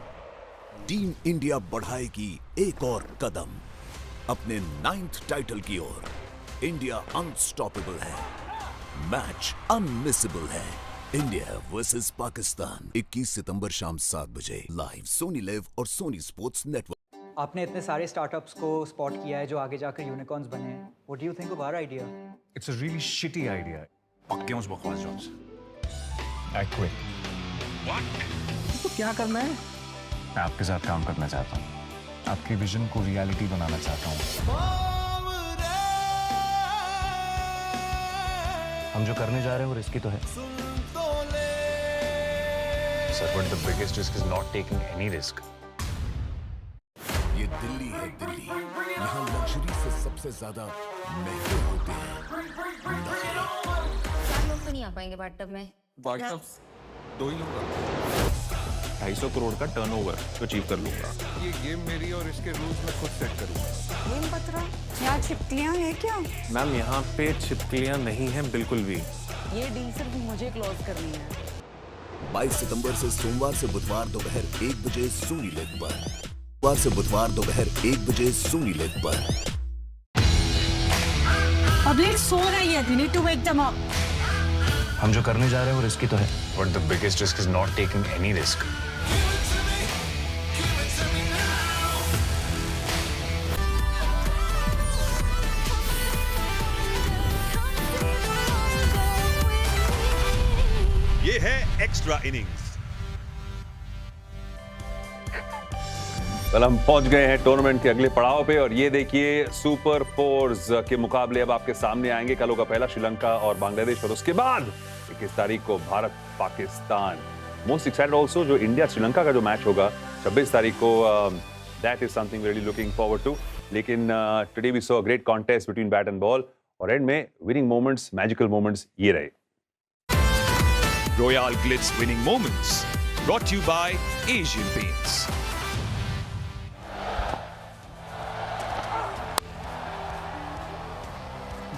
टीम इंडिया बढ़ाएगी एक और कदम अपने 9th टाइटल की ओर। इंडिया अनस्टॉपेबल है, मैच अनमिसेबल है। इंडिया वर्सेस पाकिस्तान 21 सितंबर शाम 7 बजे लाइव सोनी लिव और सोनी स्पोर्ट्स नेटवर्क। आपने इतने सारे स्टार्टअप्स को स्पॉट किया है जो आगे जाकर यूनिकॉर्न्स बने हैं। What do you think of our idea? It's a really shitty idea. पक्के उस बकवास जॉब से। I quit. तो क्या करना है? मैं आपके साथ काम करना चाहता हूँ, आपके विजन को रियलिटी बनाना चाहता हूँ। हम जो करने जा रहे हैं वो रिस्की तो है sir, but the biggest risk is not taking any risk. ये दिल्ली है दिल्ली, यहाँ लग्जरी से सबसे ज्यादा महंगे होते हैं। 4 लोग तो नहीं आ पाएंगे बाथटब में। बाथटब 2 ही लोग। 250 करोड़ का टर्नओवर अचीव कर लूंगा। ये गेम मेरी और इसके रूल्स मैं खुद सेट करूंगा। गेम पत्रा, यहाँ छिपकलियाँ हैं क्या? मैम यहाँ पे छिपकलियाँ नहीं हैं बिल्कुल भी। ये डील सिर्फ मुझे क्लोज करनी है। 22 सितंबर से सोमवार से बुधवार दोपहर 1 बजे सोनी लिव पर। सोमवार से बुधवार दोपहर 1 बजे सोनी लिव पर। पब्लिक सो रही है, we need to wake them up. हम जो करने जा रहे हैं वो रिस्की तो है, but the biggest risk is not taking any risk. ये है एक्स्ट्रा इनिंग्स। कल हम पहुंच गए हैं टूर्नामेंट के अगले पड़ाव पे, और ये देखिए सुपर 4s के मुकाबले अब आपके सामने आएंगे। कल होगा पहला श्रीलंका और बांग्लादेश, और उसके बाद 21 तारीख को Bharat Pakistan. Most excited also जो इंडिया श्रीलंका का जो मैच होगा 26 तारीख को, that is something really looking forward to. लेकिन today we saw a great contest between bat and ball, और एंड में विनिंग मोमेंट्स, मैजिकल मोमेंट्स ये रहे। Royale Glitz winning moments. Brought to you by Asian Paints.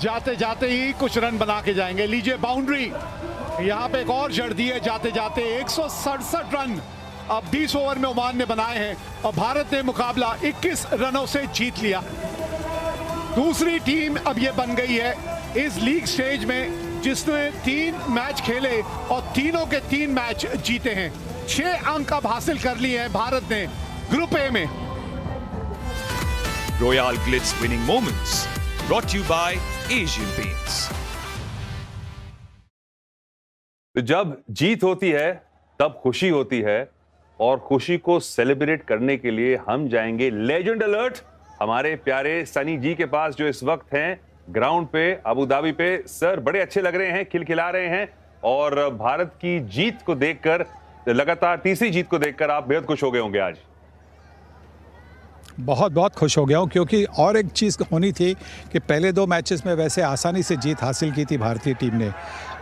जाते जाते ही कुछ run बना के जाएंगे। लीजिए बाउंड्री, यहाँ पे एक और जड़ दी है जाते जाते। 167 रन अब 20 ओवर में ओमान ने बनाए हैं और भारत ने मुकाबला 21 रनों से जीत लिया। दूसरी टीम अब ये बन गई है इस लीग स्टेज में जिसने 3 मैच खेले और तीनों के 3 मैच जीते हैं। 6 अंक अब हासिल कर लिए हैं भारत ने ग्रुप ए में। Royale Glitz winning moments. Brought to you by Asian Paints. तो जब जीत होती है तब खुशी होती है और खुशी को सेलिब्रेट करने के लिए हम जाएंगे लेजेंड अलर्ट हमारे प्यारे सनी जी के पास जो इस वक्त हैं ग्राउंड पे अबू धाबी पे। सर बड़े अच्छे लग रहे हैं, खिलखिला रहे हैं और भारत की जीत को देखकर, लगातार तीसरी जीत को देखकर आप बेहद खुश हो गए होंगे आज। बहुत बहुत खुश हो गया हूँ क्योंकि और एक चीज़ होनी थी कि पहले 2 मैचेस में वैसे आसानी से जीत हासिल की थी भारतीय टीम ने।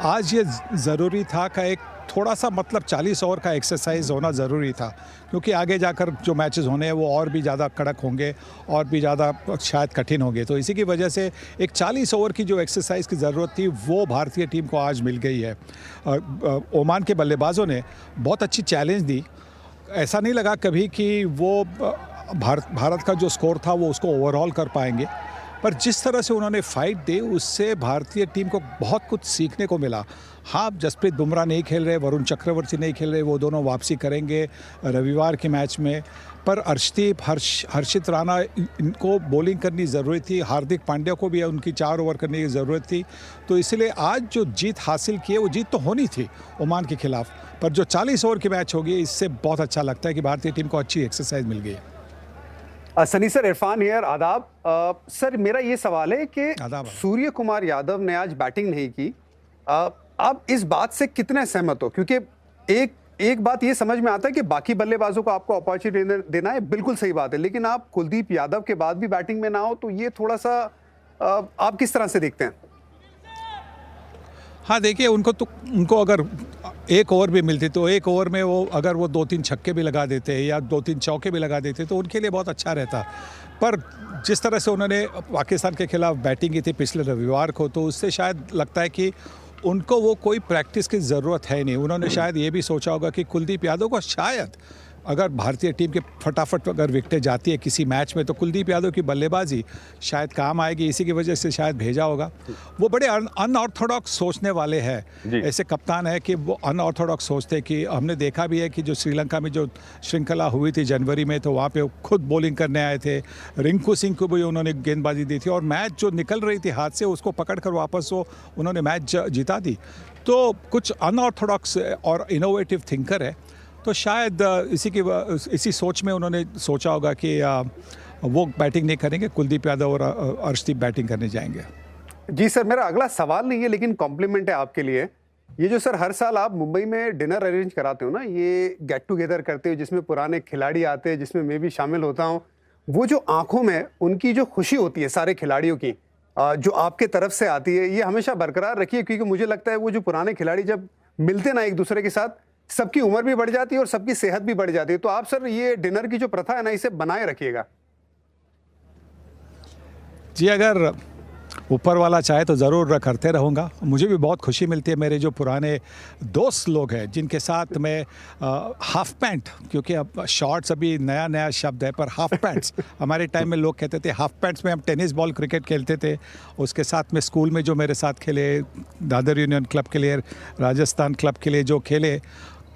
आज ये ज़रूरी था कि एक थोड़ा सा मतलब 40 ओवर का एक्सरसाइज होना ज़रूरी था क्योंकि आगे जाकर जो मैचेस होने हैं वो और भी ज़्यादा कड़क होंगे और भी ज़्यादा शायद कठिन होंगे। तो इसी की वजह से एक 40 ओवर की जो एक्सरसाइज की ज़रूरत थी वो भारतीय टीम को आज मिल गई है। ओमान के बल्लेबाजों ने बहुत अच्छी चैलेंज दी। ऐसा नहीं लगा कभी कि वो भारत का जो स्कोर था वो उसको ओवरऑल कर पाएंगे, पर जिस तरह से उन्होंने फाइट दी उससे भारतीय टीम को बहुत कुछ सीखने को मिला। हाँ, जसप्रीत बुमराह नहीं खेल रहे, वरुण चक्रवर्ती नहीं खेल रहे, वो दोनों वापसी करेंगे रविवार के मैच में, पर अर्शदीप हर्षित राणा इनको बॉलिंग करनी ज़रूरी थी। हार्दिक पांड्या को भी उनकी 4 ओवर करने की ज़रूरत थी। तो इसलिए आज जो जीत हासिल की है वो जीत तो होनी थी ओमान के खिलाफ, पर जो 40 ओवर की मैच होगी इससे बहुत अच्छा लगता है कि भारतीय टीम को अच्छी एक्सरसाइज मिल गई है। सनी सर, इरफान हियर, आदाब। सर मेरा ये सवाल है कि सूर्य कुमार यादव ने आज बैटिंग नहीं की, आप इस बात से कितने सहमत हो? क्योंकि एक बात ये समझ में आता है कि बाकी बल्लेबाजों को आपको अपॉर्चुनिटी देना है, बिल्कुल सही बात है, लेकिन आप कुलदीप यादव के बाद भी बैटिंग में ना हो तो ये थोड़ा सा आप किस तरह से देखते हैं? हाँ देखिए, उनको अगर 1 ओवर भी मिलती तो 1 ओवर में वो अगर वो 2-3 छक्के भी लगा देते या 2-3 चौके भी लगा देते तो उनके लिए बहुत अच्छा रहता। पर जिस तरह से उन्होंने पाकिस्तान के खिलाफ बैटिंग की थी पिछले रविवार को, तो उससे शायद लगता है कि उनको वो कोई प्रैक्टिस की ज़रूरत है नहीं। उन्होंने शायद ये भी सोचा होगा कि कुलदीप यादव को शायद अगर भारतीय टीम के फटाफट अगर विकेटें जाती है किसी मैच में तो कुलदीप यादव की बल्लेबाजी शायद काम आएगी, इसी की वजह से शायद भेजा होगा। वो बड़े अनऑर्थोडॉक्स सोचने वाले हैं, ऐसे कप्तान है कि वो अनऑर्थोडॉक्स सोचते हैं कि हमने देखा भी है कि जो श्रीलंका में जो श्रृंखला हुई थी जनवरी में, तो वहाँ पे खुद बॉलिंग करने आए थे, रिंकू सिंह को भी उन्होंने गेंदबाजी दी थी और मैच जो निकल रही थी हाथ से उसको पकड़ कर वापस वो उन्होंने मैच जिता दी। तो कुछ अनऑर्थोडॉक्स और इनोवेटिव थिंकर है, तो शायद इसी सोच में उन्होंने सोचा होगा कि वो बैटिंग नहीं करेंगे, कुलदीप यादव और अर्शदीप बैटिंग करने जाएंगे। जी सर, मेरा अगला सवाल नहीं है लेकिन कॉम्प्लीमेंट है आपके लिए। ये जो सर हर साल आप मुंबई में डिनर अरेंज कराते हो ना, ये गेट टुगेदर करते हो जिसमें पुराने खिलाड़ी आते हैं, जिसमें मैं भी शामिल होता हूँ, वो जो आंखों में उनकी जो खुशी होती है सारे खिलाड़ियों की जो आपके तरफ से आती है, ये हमेशा बरकरार रखिए, क्योंकि मुझे लगता है वो जो पुराने खिलाड़ी जब मिलते ना एक दूसरे के साथ, सबकी उम्र भी बढ़ जाती है और सबकी सेहत भी बढ़ जाती है। तो आप सर ये डिनर की जो प्रथा है ना, इसे बनाए रखिएगा। जी, अगर ऊपर वाला चाहे तो ज़रूर करते रहूँगा। मुझे भी बहुत खुशी मिलती है, मेरे जो पुराने दोस्त लोग हैं जिनके साथ मैं हाफ पैंट, क्योंकि अब शॉर्ट्स अभी नया शब्द है, पर हाफ पैंट्स हमारे टाइम में लोग कहते थे हाफ पैंट्स में हम टेनिस बॉल क्रिकेट खेलते थे। उसके साथ में स्कूल में जो मेरे साथ खेले, दादर यूनियन क्लब के लिए, राजस्थान क्लब के लिए जो खेले,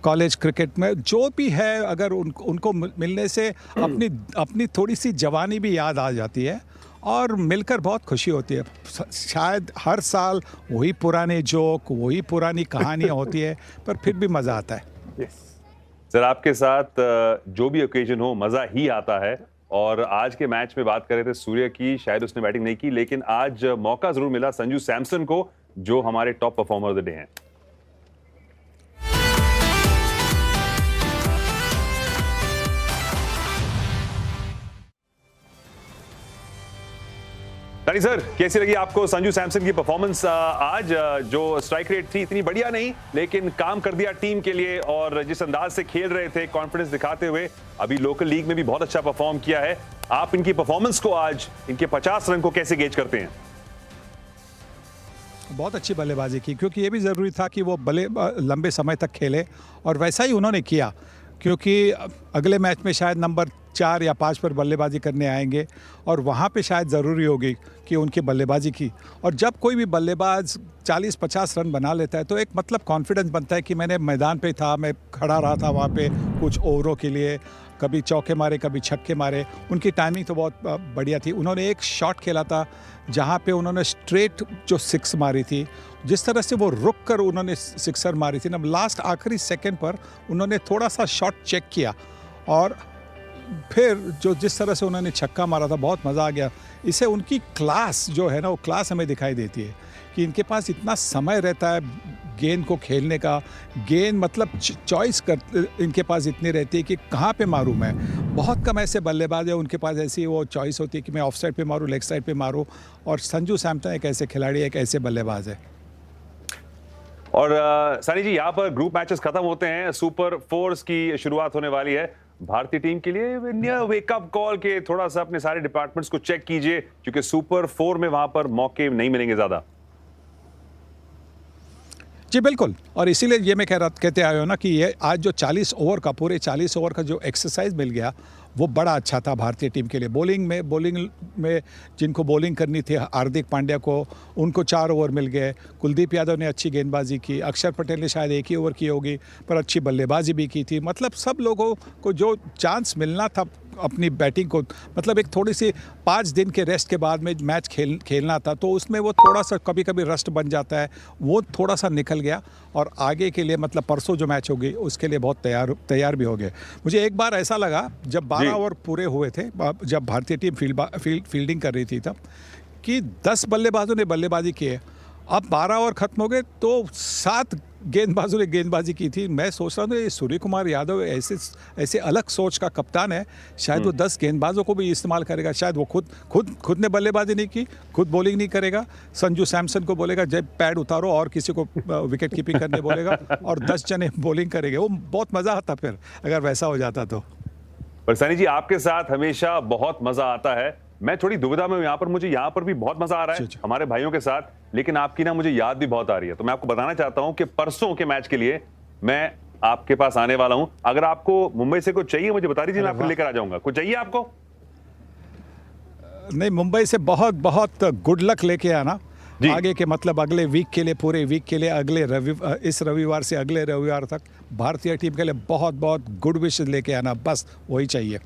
कॉलेज क्रिकेट में जो भी है, अगर उनको मिलने से अपनी थोड़ी सी जवानी भी याद आ जाती है और मिलकर बहुत खुशी होती है। शायद हर साल वही पुराने जोक, वही पुरानी कहानियाँ होती है, पर फिर भी मज़ा आता है। सर, आपके साथ जो भी ओकेजन हो मज़ा ही आता है। और आज के मैच में बात कर रहे थे सूर्य की, शायद उसने बैटिंग नहीं की, लेकिन आज मौका ज़रूर मिला संजू सैमसन को, जो हमारे top performer of the day हैं। सनी सर, कैसी लगी आपको संजू सैमसन की परफॉर्मेंस आज? जो स्ट्राइक रेट थी इतनी बढ़िया नहीं, लेकिन काम कर दिया टीम के लिए, और जिस अंदाज से खेल रहे थे कॉन्फिडेंस दिखाते हुए, अभी लोकल लीग में भी बहुत अच्छा परफॉर्म किया है। आप इनकी परफॉर्मेंस को आज, इनके 50 रन को कैसे गेज करते हैं? बहुत अच्छी बल्लेबाजी की, क्योंकि ये भी ज़रूरी था कि वो लंबे समय तक खेले, और वैसा ही उन्होंने किया, क्योंकि अगले मैच में शायद नंबर 4 या 5 पर बल्लेबाजी करने आएंगे, और वहाँ पे शायद ज़रूरी होगी कि उनकी बल्लेबाजी की। और जब कोई भी बल्लेबाज 40-50 रन बना लेता है तो एक मतलब कॉन्फिडेंस बनता है कि मैंने मैदान पे था, मैं खड़ा रहा था वहाँ पे कुछ ओवरों के लिए, कभी चौके मारे कभी छक्के मारे। उनकी टाइमिंग तो बहुत बढ़िया थी। उन्होंने एक शॉट खेला था जहाँ पे उन्होंने स्ट्रेट जो 6 मारी थी, जिस तरह से वो रुक कर उन्होंने 6 मारी थी ना, लास्ट आखिरी सेकंड पर उन्होंने थोड़ा सा शॉट चेक किया, और फिर जो जिस तरह से उन्होंने छक्का मारा था, बहुत मज़ा आ गया। इसे उनकी क्लास जो है ना, वो क्लास हमें दिखाई देती है कि इनके पास इतना समय रहता है गेंद को खेलने का। गेंद मतलब चॉइस कर इनके पास इतनी रहती है कि कहाँ पे मारूँ मैं। बहुत कम ऐसे बल्लेबाज है उनके पास ऐसी वो चॉइस होती है कि मैं ऑफ साइड पे मारूँ, लेग साइड पे मारूँ, और संजू सैमसन एक ऐसे खिलाड़ी, एक ऐसे बल्लेबाज है। और सनी जी, यहाँ पर ग्रुप मैचेस खत्म होते हैं, सुपर 4 की शुरुआत होने वाली है भारतीय टीम के लिए। वेकअप कॉल के थोड़ा सा अपने सारे डिपार्टमेंट्स को चेक कीजिए, क्योंकि सुपर 4 में वहां पर मौके नहीं मिलेंगे ज्यादा। जी बिल्कुल, और इसीलिए ये मैं कहते आए हो ना कि ये आज जो 40 ओवर का, पूरे 40 ओवर का जो एक्सरसाइज मिल गया, वो बड़ा अच्छा था भारतीय टीम के लिए। बॉलिंग में जिनको बॉलिंग करनी थी, हार्दिक पांड्या को, उनको 4 ओवर मिल गए। कुलदीप यादव ने अच्छी गेंदबाजी की, अक्षर पटेल ने शायद 1 ही ओवर की होगी, पर अच्छी बल्लेबाजी भी की थी। मतलब सब लोगों को जो चांस मिलना था अपनी बैटिंग को, मतलब एक थोड़ी सी 5 दिन के रेस्ट के बाद में मैच खेलना था, तो उसमें वो थोड़ा सा कभी कभी रस्ट बन जाता है, वो थोड़ा सा निकल गया, और आगे के लिए मतलब परसों जो मैच होगी उसके लिए बहुत तैयार भी हो गए। मुझे एक बार ऐसा लगा जब 12 ओवर पूरे हुए थे, जब भारतीय टीम फील्डिंग कर रही थी तब, कि 10 बल्लेबाजों ने बल्लेबाजी की है। अब 12 ओवर खत्म हो गए तो 7 गेंदबाजों ने गेंदबाजी की थी। मैं सोच रहा हूँ सूर्य कुमार यादव ऐसे अलग सोच का कप्तान है, शायद वो 10 गेंदबाजों को भी इस्तेमाल करेगा। शायद वो खुद ने बल्लेबाजी नहीं की, खुद बॉलिंग नहीं करेगा, संजू सैमसन को बोलेगा जब पैड उतारो, और किसी को विकेट कीपिंग करने बोलेगा, और 10 जने बॉलिंग करेंगे। वो बहुत मज़ा आता फिर अगर वैसा हो जाता तो। पर सनी जी, आपके साथ हमेशा बहुत मजा आता है। मैं थोड़ी दुविधा में हूं यहाँ पर, मुझे यहाँ पर भी बहुत मजा आ रहा है हमारे भाइयों के साथ, लेकिन आपकी ना मुझे याद भी बहुत आ रही है। तो मैं आपको बताना चाहता हूं कि परसों के मैच के लिए मैं आपके पास आने वाला हूं। अगर आपको मुंबई से कुछ चाहिए मुझे बता दीजिए, मैं आपको लेकर आ जाऊंगा। कुछ चाहिए आपको? नहीं, मुंबई से बहुत गुड लक लेके आना आगे के, मतलब अगले वीक के लिए, पूरे वीक के लिए, इस रविवार से अगले रविवार तक भारतीय टीम के लिए बहुत गुड विशेस लेके आना, बस वही चाहिए।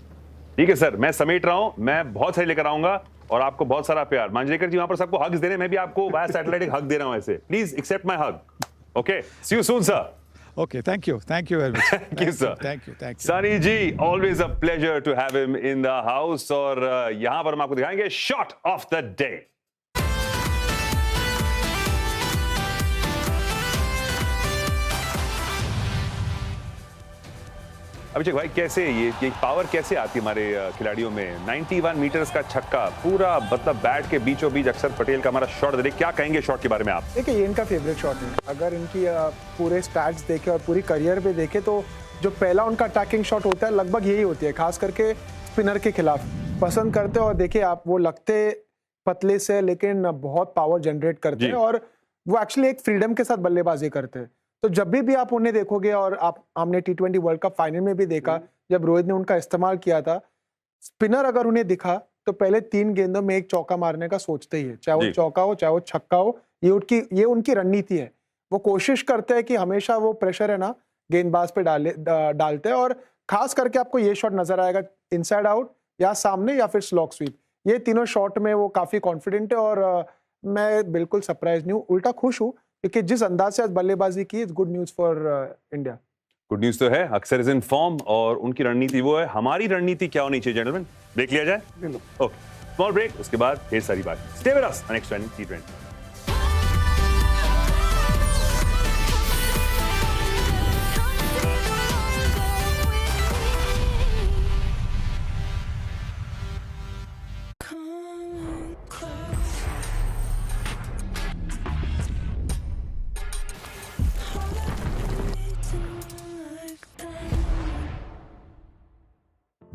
ठीक है सर, मैं समेट रहा हूं, मैं बहुत सारी लेकर आऊंगा, और आपको बहुत सारा प्यार। मांजरेकर जी वहां पर सबको हग्स दे रहे हैं, मैं भी आपको वाया सैटेलाइट हग दे रहा हूं ऐसे। Please accept my hug. Okay, see you soon sir. Okay, thank you very much. Thank you sir. Thank you. Sunny ji, always a pleasure to have him in the house, और यहां पर हम आपको दिखाएंगे shot of the day. अभिषेक भाई, कैसे ये power कैसे आती है हमारे खिलाड़ियों में? 91 मीटर्स का छक्का, पूरा मतलब बैट के बीचों बीच अक्षर पटेल का हमारा शॉट। क्या कहेंगे शॉट के बारे में आप? देखिए, ये इनका फेवरेट शॉट है। अगर इनकी पूरे स्टैट्स देखें और पूरी करियर पे देखें तो जो पहला उनका अटैकिंग शॉट होता है लगभग यही होती है, खास करके स्पिनर के खिलाफ पसंद करते हैं। और देखिए आप, वो लगते पतले से लेकिन बहुत पावर जनरेट करते हैं, और वो एक्चुअली एक फ्रीडम के साथ बल्लेबाजी करते हैं। तो जब भी आप उन्हें देखोगे, और हमने T20 वर्ल्ड कप फाइनल में भी देखा जब रोहित ने उनका इस्तेमाल किया था, स्पिनर अगर उन्हें दिखा तो पहले 3 गेंदों में एक चौका मारने का सोचते ही है, चाहे वो चौका हो चाहे वो छक्का हो। ये उनकी रणनीति है। वो कोशिश करते हैं कि हमेशा वो प्रेशर है ना गेंदबाज पे डालते हैं, और खास करके आपको ये शॉट नजर आएगा, इनसाइड आउट या सामने या फिर स्लॉग स्वीप, ये तीनों शॉट में वो काफी कॉन्फिडेंट है। और मैं बिल्कुल सरप्राइज नहीं हूँ, उल्टा खुश हूँ, क्योंकि जिस अंदाज से आज बल्लेबाजी की, it's good news for India. Good news तो है, अक्सर इज इन फॉर्म, और उनकी रणनीति वो है। हमारी रणनीति क्या होनी चाहिए जेंटलमैन? देख लिया जाए। ओके, स्मॉल ब्रेक, उसके बाद ढेर सारी बात। Stay with us, next T20।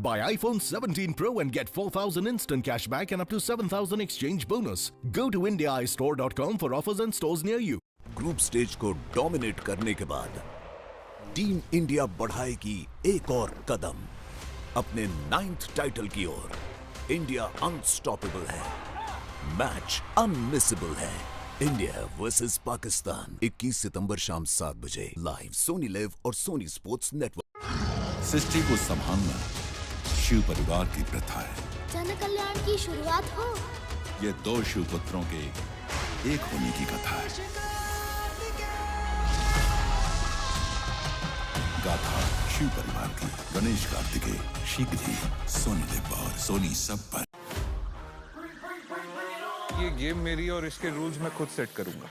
Buy iPhone 17 Pro and get 4,000 instant cash back and up to 7,000 exchange bonus. Go to indiaistore.com for offers and stores near you. Group stage को dominate करने के बाद team India बढ़ाएगी एक और कदम अपने 9th title की ओर। India unstoppable है, मैच अनमिसेबल है। इंडिया वर्सेस पाकिस्तान 21 सितंबर शाम 7 बजे लाइव सोनी लिव और सोनी स्पोर्ट्स नेटवर्क। सृष्टि को संभालना शिव परिवार की प्रथा है। जन कल्याण की शुरुआत हो। ये 2 शिव पुत्रों के एक होने की कथा है। गाथा शिव परिवार की गणेश कार्तिकेय शीघ्र ही सोनी लिव और सोनी सब पर। ये गेम मेरी और इसके रूल्स मैं खुद सेट करूंगा।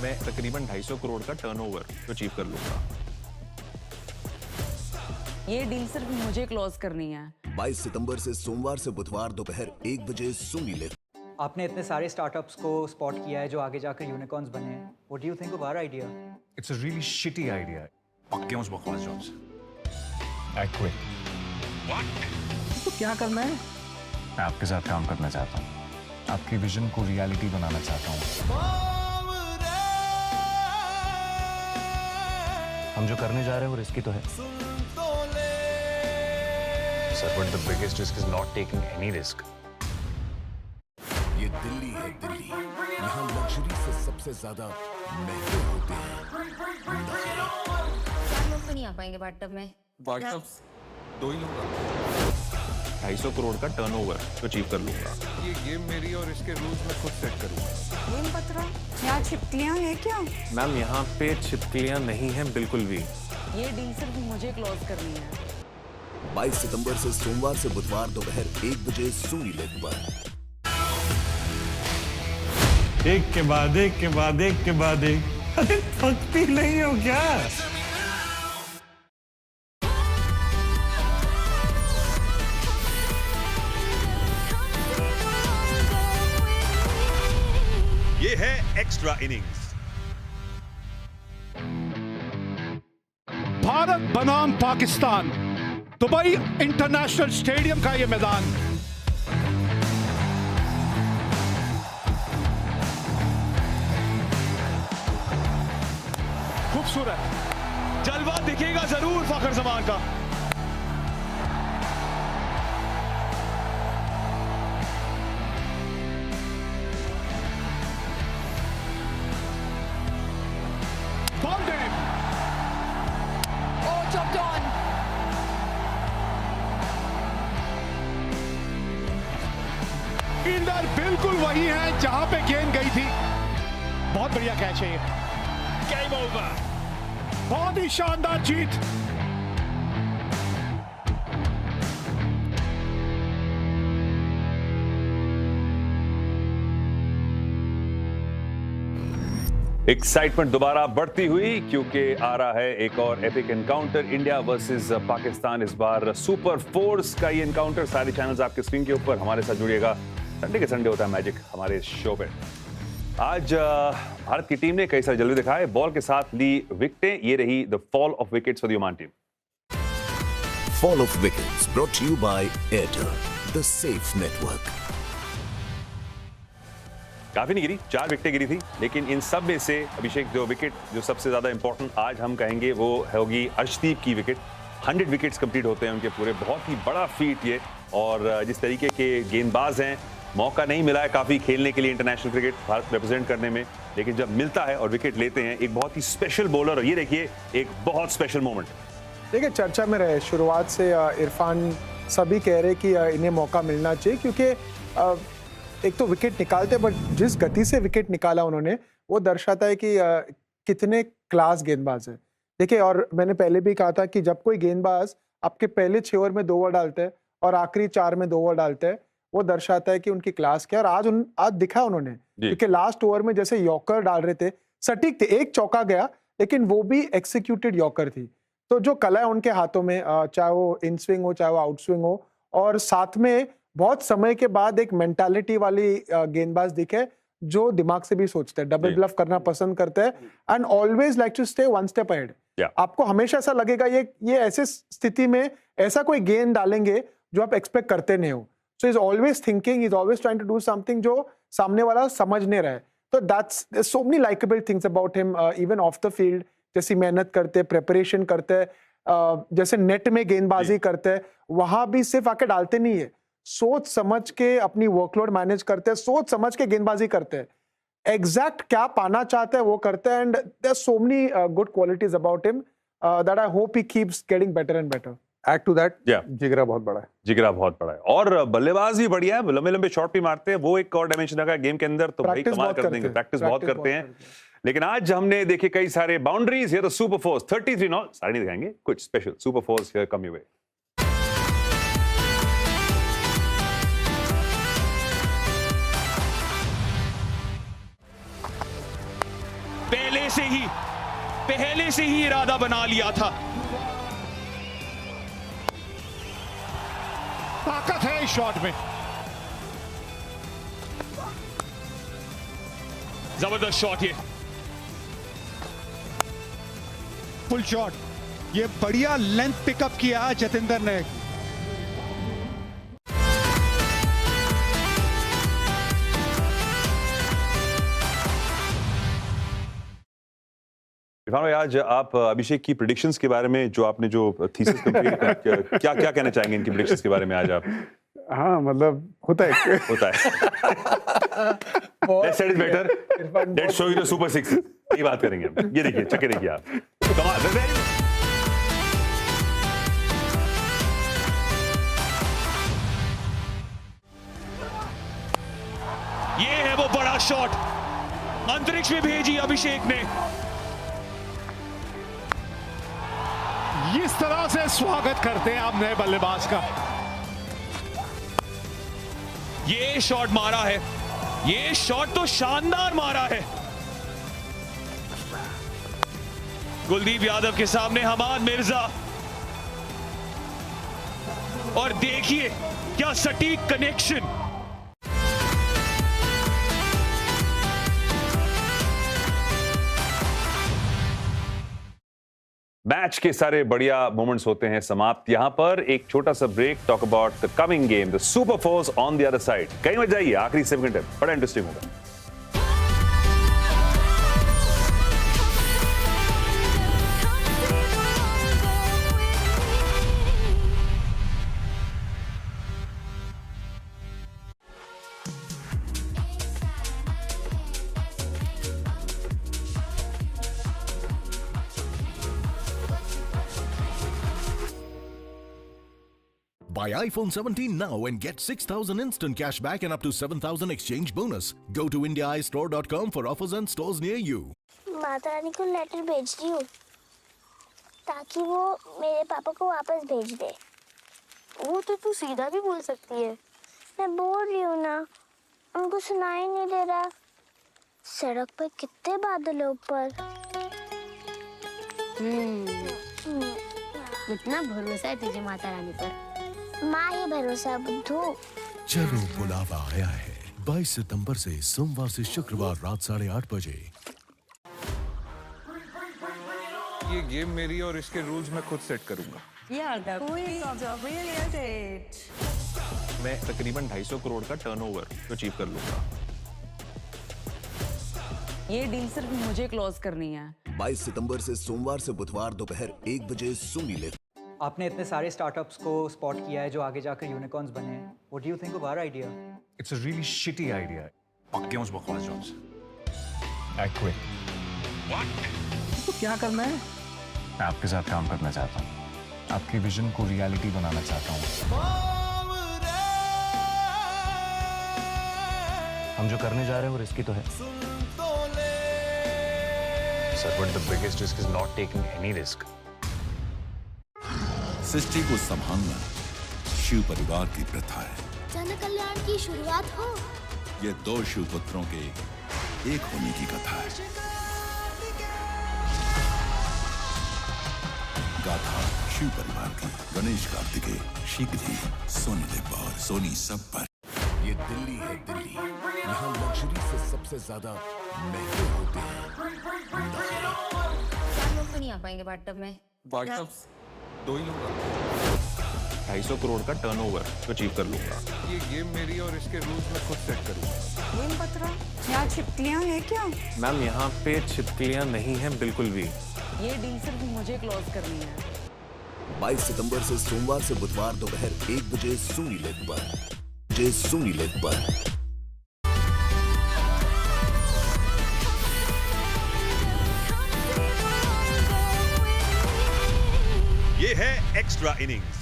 मैं तकरीबन 250 करोड़ का टर्नओवर अचीव कर लूंगा। ये डील सिर्फ मुझे क्लोज करनी है। 22 सितंबर से सोमवार से बुधवार दोपहर 1 बजे सोनी लिव। आपने इतने सारे स्टार्टअप्स को स्पॉट किया है जो आगे जाकर यूनिकॉर्न्स बने हैं। What do you think of our idea? It's a really shitty idea. पक्के उस बकवास जॉब से। I quit. व्हाट? तो क्या करना है? मैं आपके साथ काम करना चाहता हूँ। आपकी विजन को रियलिटी बनाना चाहता हूँ। हम जो करने जा रहे हैं वो रिस्की तो है sir, but the biggest risk is not taking any risk. ये दिल्ली है, दिल्ली। यहाँ लग्जरी से सबसे ज्यादा महंगे होते हैं। 4 लोग तो नहीं आ पाएंगे बाथटब में। बाथटब 2 ही लोग। 250 करोड़ का टर्नओवर अचीव कर लूंगा। ये गेम मेरी और इसके रूल्स मैं खुद सेट करूंगा। गेम पत्रा, यहाँ छिपकलियाँ हैं क्या? मैम यहाँ पे छिपकलियाँ नहीं हैं बिल्कुल भी। ये डील सिर्फ मुझे क्लोज करनी है। 22 सितंबर से सोमवार से बुधवार दोपहर 1 बजे सोनी लिव पर। एक के बाद एक के बाद एक के बाद एक। अरे थकती नहीं हो क्या? ये है एक्स्ट्रा इनिंग्स। भारत बनाम पाकिस्तान, दुबई इंटरनेशनल स्टेडियम का ये मैदान। खूबसूरत जलवा दिखेगा जरूर फखर जमान का। Ball game. Oh, chopped on. गेंदर बिल्कुल वही है जहां पे गेंद गई थी। बहुत बढ़िया कैच है ये। Game over. बहुत ही शानदार जीत। एक्साइटमेंट दोबारा बढ़ती हुई क्योंकि आ रहा है एक और epic encounter, India versus Pakistan. इस बार सुपर फोर्स का ये एनकाउंटर। सारे चैनल्स आपके स्क्रीन के ऊपर। हमारे साथ जुड़िएगा। संडे के संडे होता है मैजिक हमारे शो पे। आज भारत की टीम ने कई सारे जलवे दिखाए, बॉल के साथ ली विकेटें। ये रही the fall of wickets for the Oman team. Fall of wickets brought to you by Airtel, the safe network. काफी नहीं गिरी, 4 विकेटें गिरी थी, लेकिन इन सब में से अभिषेक जो विकेट जो सबसे ज्यादा इंपॉर्टेंट आज हम कहेंगे वो होगी अर्शदीप की विकेट। 100 विकेट्स कंप्लीट होते हैं उनके पूरे। बहुत ही बड़ा फीट ये। और जिस तरीके के गेंदबाज हैं, मौका नहीं मिला है काफी खेलने के लिए इंटरनेशनल क्रिकेट भारत रिप्रेजेंट करने में, लेकिन जब मिलता है और विकेट लेते हैं, एक बहुत ही स्पेशल बॉलर। और ये देखिए एक बहुत स्पेशल मोमेंट। देखिए चर्चा में रहे शुरुआत से इरफान, सभी कह रहे कि इन्हें मौका मिलना चाहिए क्योंकि एक तो विकेट निकालते, बट जिस गति से विकेट निकाला उन्होंने वो दर्शाता है कि कितने क्लास गेंदबाज है। देखिए, और मैंने पहले भी कहा था कि जब कोई गेंदबाज आपके पहले 6 ओवर में 2 ओवर डालता है और आखिरी 4 में 2 ओवर डालता है, वो दर्शाता है कि उनकी क्लास क्या है। और आज दिखा उन्होंने, क्योंकि लास्ट ओवर में जैसे यॉर्कर डाल रहे थे, सटीक थे, एक चौका गया लेकिन वो भी एक्सिक्यूटेड यॉर्कर थी। तो जो कला है उनके हाथों में, चाहे वो इन स्विंग हो चाहे वो आउट स्विंग हो, और साथ में बहुत समय के बाद एक मेंटालिटी वाली गेंदबाज दिखे जो दिमाग से भी सोचते हैं, डबल ब्लफ करना पसंद करते हैं and always like to stay 1 step ahead. आपको हमेशा ऐसा लगेगा ये ऐसे स्थिति में ऐसा कोई गेंद डालेंगे जो आप एक्सपेक्ट करते नहीं हो. So is always thinking, is always trying to do something जो सामने वाला समझ नहीं रहा है. तो that's so many likeable things about him even off the field. जैसी मेहनत करते, प्रिपरेशन करते, जैसे नेट में गेंदबाजी करते हैं, वहां भी सिर्फ आके डालते नहीं है, सोच समझ के अपनी वर्कलोड मैनेज करते हैं, सोच समझ के गेंदबाजी करते हैं, एग्जैक्ट क्या पाना चाहते हैं वो करते हैं. And there are so many good qualities about him that I hope he keeps getting better and better. Add to that, जिगरा बहुत बड़ा है. जिगरा बहुत बड़ा है और बल्लेबाज भी बढ़िया है, लंबे लंबे शॉट भी मारते हैं. वो एक और डायमेंशन है गेम के अंदर, तो भाई कमाल कर देंगे. प्रैक्टिस बहुत करते हैं. लेकिन आज हमने देखे कई सारे बाउंड्रीज. ये तो सुपर फोर्स 33 नॉ सारे नहीं दिखाएंगे, कुछ special super force here come your way. पहले से ही इरादा बना लिया था. ताकत है इस शॉट में. जबरदस्त शॉट, ये फुल शॉट. ये बढ़िया लेंथ पिकअप किया जतेंद्र ने. इरफान भाई, आज आप अभिषेक की प्रेडिक्शंस के बारे में जो आपने जो थीसिस कंप्लीट क्या क्या कहना चाहेंगे इनकी प्रेडिक्शंस के बारे में आज आप? हाँ मतलब होता है. Let's say it is better. Let's show you the super six. ये बात करेंगे हम. ये देखिए, चक्के देखिए आप. कमाल. ये है वो बड़ा शॉट, अंतरिक्ष में भेजी अभिषेक ने. इस तरह से स्वागत करते हैं आप नए बल्लेबाज का. ये शॉट मारा है, ये शॉट तो शानदार मारा है. कुलदीप यादव के सामने हमाद मिर्जा, और देखिए क्या सटीक कनेक्शन. मैच के सारे बढ़िया मोमेंट्स होते हैं समाप्त यहां पर. एक छोटा सा break, talk about the coming game, the super fours on the other side. कहीं मत जाइए, आखिरी 7 घंटे बड़ा इंटरेस्टिंग होगा. Buy iPhone 17 now and get 6,000 instant cash back and up to 7,000 exchange bonus. Go to IndiaEyestore.com for offers and stores near you. Mata Rani को letter भेज रही हूँ ताकि वो मेरे पापा को वापस भेज दे. वो तो तू सीधा भी बोल सकती है. मैं बोल रही हूँ ना, उनको सुनाई नहीं दे रहा. सड़क पर कितने बादल है ऊपर. इतना भरोसा है तुझे माता रानी पर. माँ ही भरोसा बुद्धू. चलो बुलावा आया है 22 सितंबर से सोमवार से शुक्रवार रात 8:30 बजे. ये गेम मेरी और इसके रूल्स मैं खुद सेट करूंगा. मैं तकरीबन 250 करोड़ का टर्नओवर अचीव कर लूंगा. ये डील सिर्फ मुझे क्लोज करनी है. 22 सितंबर से सोमवार से बुधवार दोपहर 1 बजे सोनी लिव. आपने इतने सारे स्टार्टअप्स को स्पॉट किया है जो आगे जाकर यूनिकॉर्न्स बने हैं. What do you think of our idea? It's a really shitty idea. पक्के उस बकवास जॉब से. I quit. व्हाट? तो क्या करना है? मैं आपके साथ काम करना चाहता हूँ. आपकी विजन को रियलिटी बनाना चाहता हूँ. हम जो करने जा रहे हैं वो रिस्की तो है. Sir, but the biggest risk is not taking any risk. सृष्टि को संभालना शिव परिवार की प्रथा है. जन कल्याण की शुरुआत हो. ये 2 शिव पुत्रों के एक होने की कथा है. गाथा शिव परिवार की. गणेश कार्तिकेय शीघ्र ही सोनी लिव और सोनी सब पर. ये दिल्ली है दिल्ली. यहाँ लग्जरी से सबसे ज्यादा महंगे होते हैं नखरे. तो नहीं आ पाएंगे बाथटब में। बाथटब 2 ही लोग 250 करोड़ का टर्नओवर अचीव कर लूंगा। ये गेम मेरी और इसके रूल्स मैं खुद सेट करूंगा। गेम पत्रा, यहाँ छिपकलियाँ हैं क्या? मैम यहाँ पे छिपकलियाँ नहीं हैं बिल्कुल भी। ये डील सिर्फ मुझे क्लोज करनी है। 22 सितंबर से सोमवार से बुधवार दोपहर 1 बजे सोनी लिव पर। ये है एक्स्ट्रा इनिंग्स।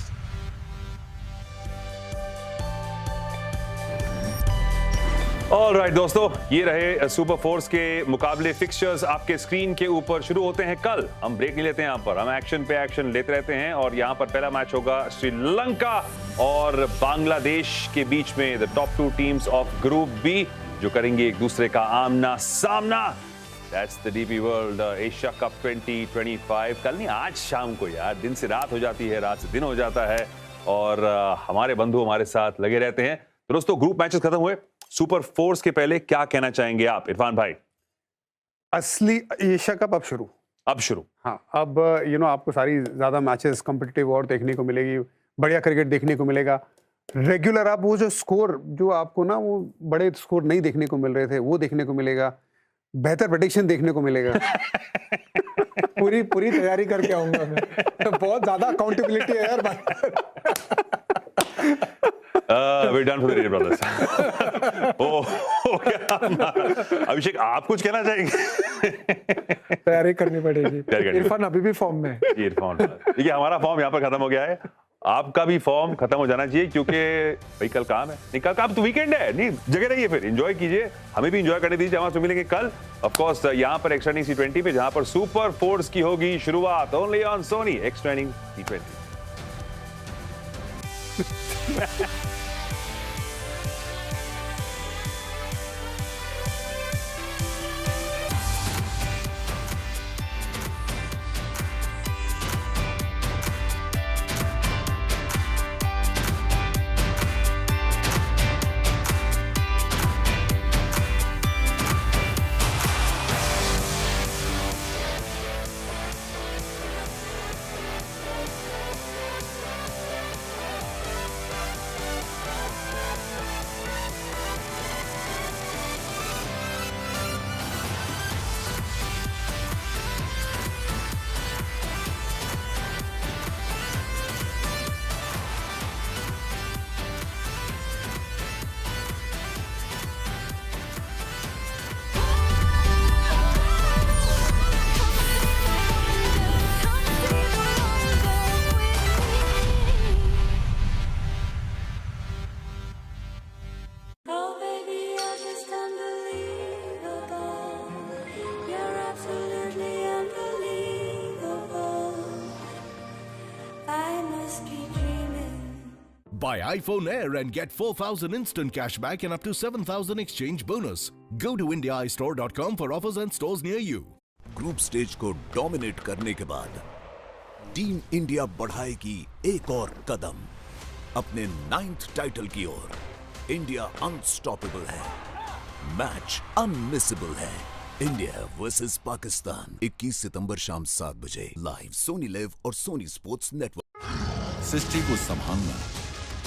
ऑलराइट दोस्तों, ये रहे सुपर फोर्स के मुकाबले। फिक्सचर्स आपके स्क्रीन के ऊपर शुरू होते हैं कल। हम ब्रेक नहीं लेते हैं, यहाँ पर हम एक्शन पे एक्शन लेते रहते हैं। और यहाँ पर पहला मैच होगा श्रीलंका और बांग्लादेश के बीच में, the top 2 teams of group B, जो करेंगे एक दूसरे का आमना सामना। That's the DP World Asia Cup 2025। कल नहीं, आज शाम को यार, दिन से रात हो जाती है, रात से दिन हो जाता है और हमारे बंधु हमारे साथ लगे रहते हैं। दोस्तों, ग्रुप मैचेस खत्म हुए। सुपर फोर्स के पहले क्या कहना चाहेंगे आप, इरफान भाई? असली एशिया कप अब शुरू। हाँ, अब आपको सारी ज्यादा मैचेस कॉम्पिटिटिव और देखने को मिलेगी, बढ़िया क्रिकेट देखने को मिलेगा। रेगुलर आप वो जो स्कोर जो आपको ना वो बड़े स्कोर नहीं देखने को मिल रहे थे, वो देखने को मिलेगा। बेहतर प्रेडिक्शन देखने को मिलेगा। पूरी तैयारी करके आऊंगा मैं। बहुत ज्यादा अकाउंटेबिलिटी है यार। We're done for the day, brothers. अभिषेक, आप कुछ कहना चाहेंगे? तैयारी करनी पड़ेगी। इरफान अभी भी फॉर्म में। इरफान, देखिए हमारा फॉर्म यहाँ पर खत्म हो गया है, आपका भी फॉर्म खत्म हो जाना चाहिए, क्योंकि भाई कल काम है। नहीं, कल काम तो वीकेंड है, नहीं जगह रहिए, फिर एंजॉय कीजिए, हमें भी एंजॉय करने दीजिए। हम मिलेंगे कल ऑफ कोर्स यहाँ पर एक्स्ट्रा इनिंग T20 पे, जहां पर सुपर फोर्स की होगी शुरुआत only on Sony extra inning T20। Buy iPhone Air and get 4,000 instant cash back and up to 7,000 exchange bonus. Go to IndiaEstore.com for offers and stores near you. Group stage को dominate करने के बाद team India बढ़ाएगी एक और कदम अपने 9th title की ओर। India unstoppable है, मैच अनमिसेबल है। इंडिया वर्सेस पाकिस्तान 21 सितंबर शाम 7 बजे लाइव सोनी लिव और सोनी स्पोर्ट्स नेटवर्क। सृष्टि को संभालना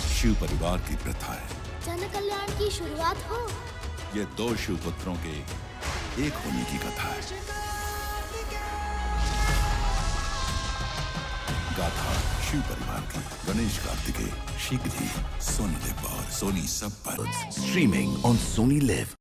शिव परिवार की प्रथा है। जन कल्याण की शुरुआत हो। ये 2 शिव पुत्रों के एक होने की कथा है। गाथा शिव परिवार की गणेश कार्तिकेय शीघ्र ही सोनी लिव और सोनी सब पर स्ट्रीमिंग ऑन सोनी लिव।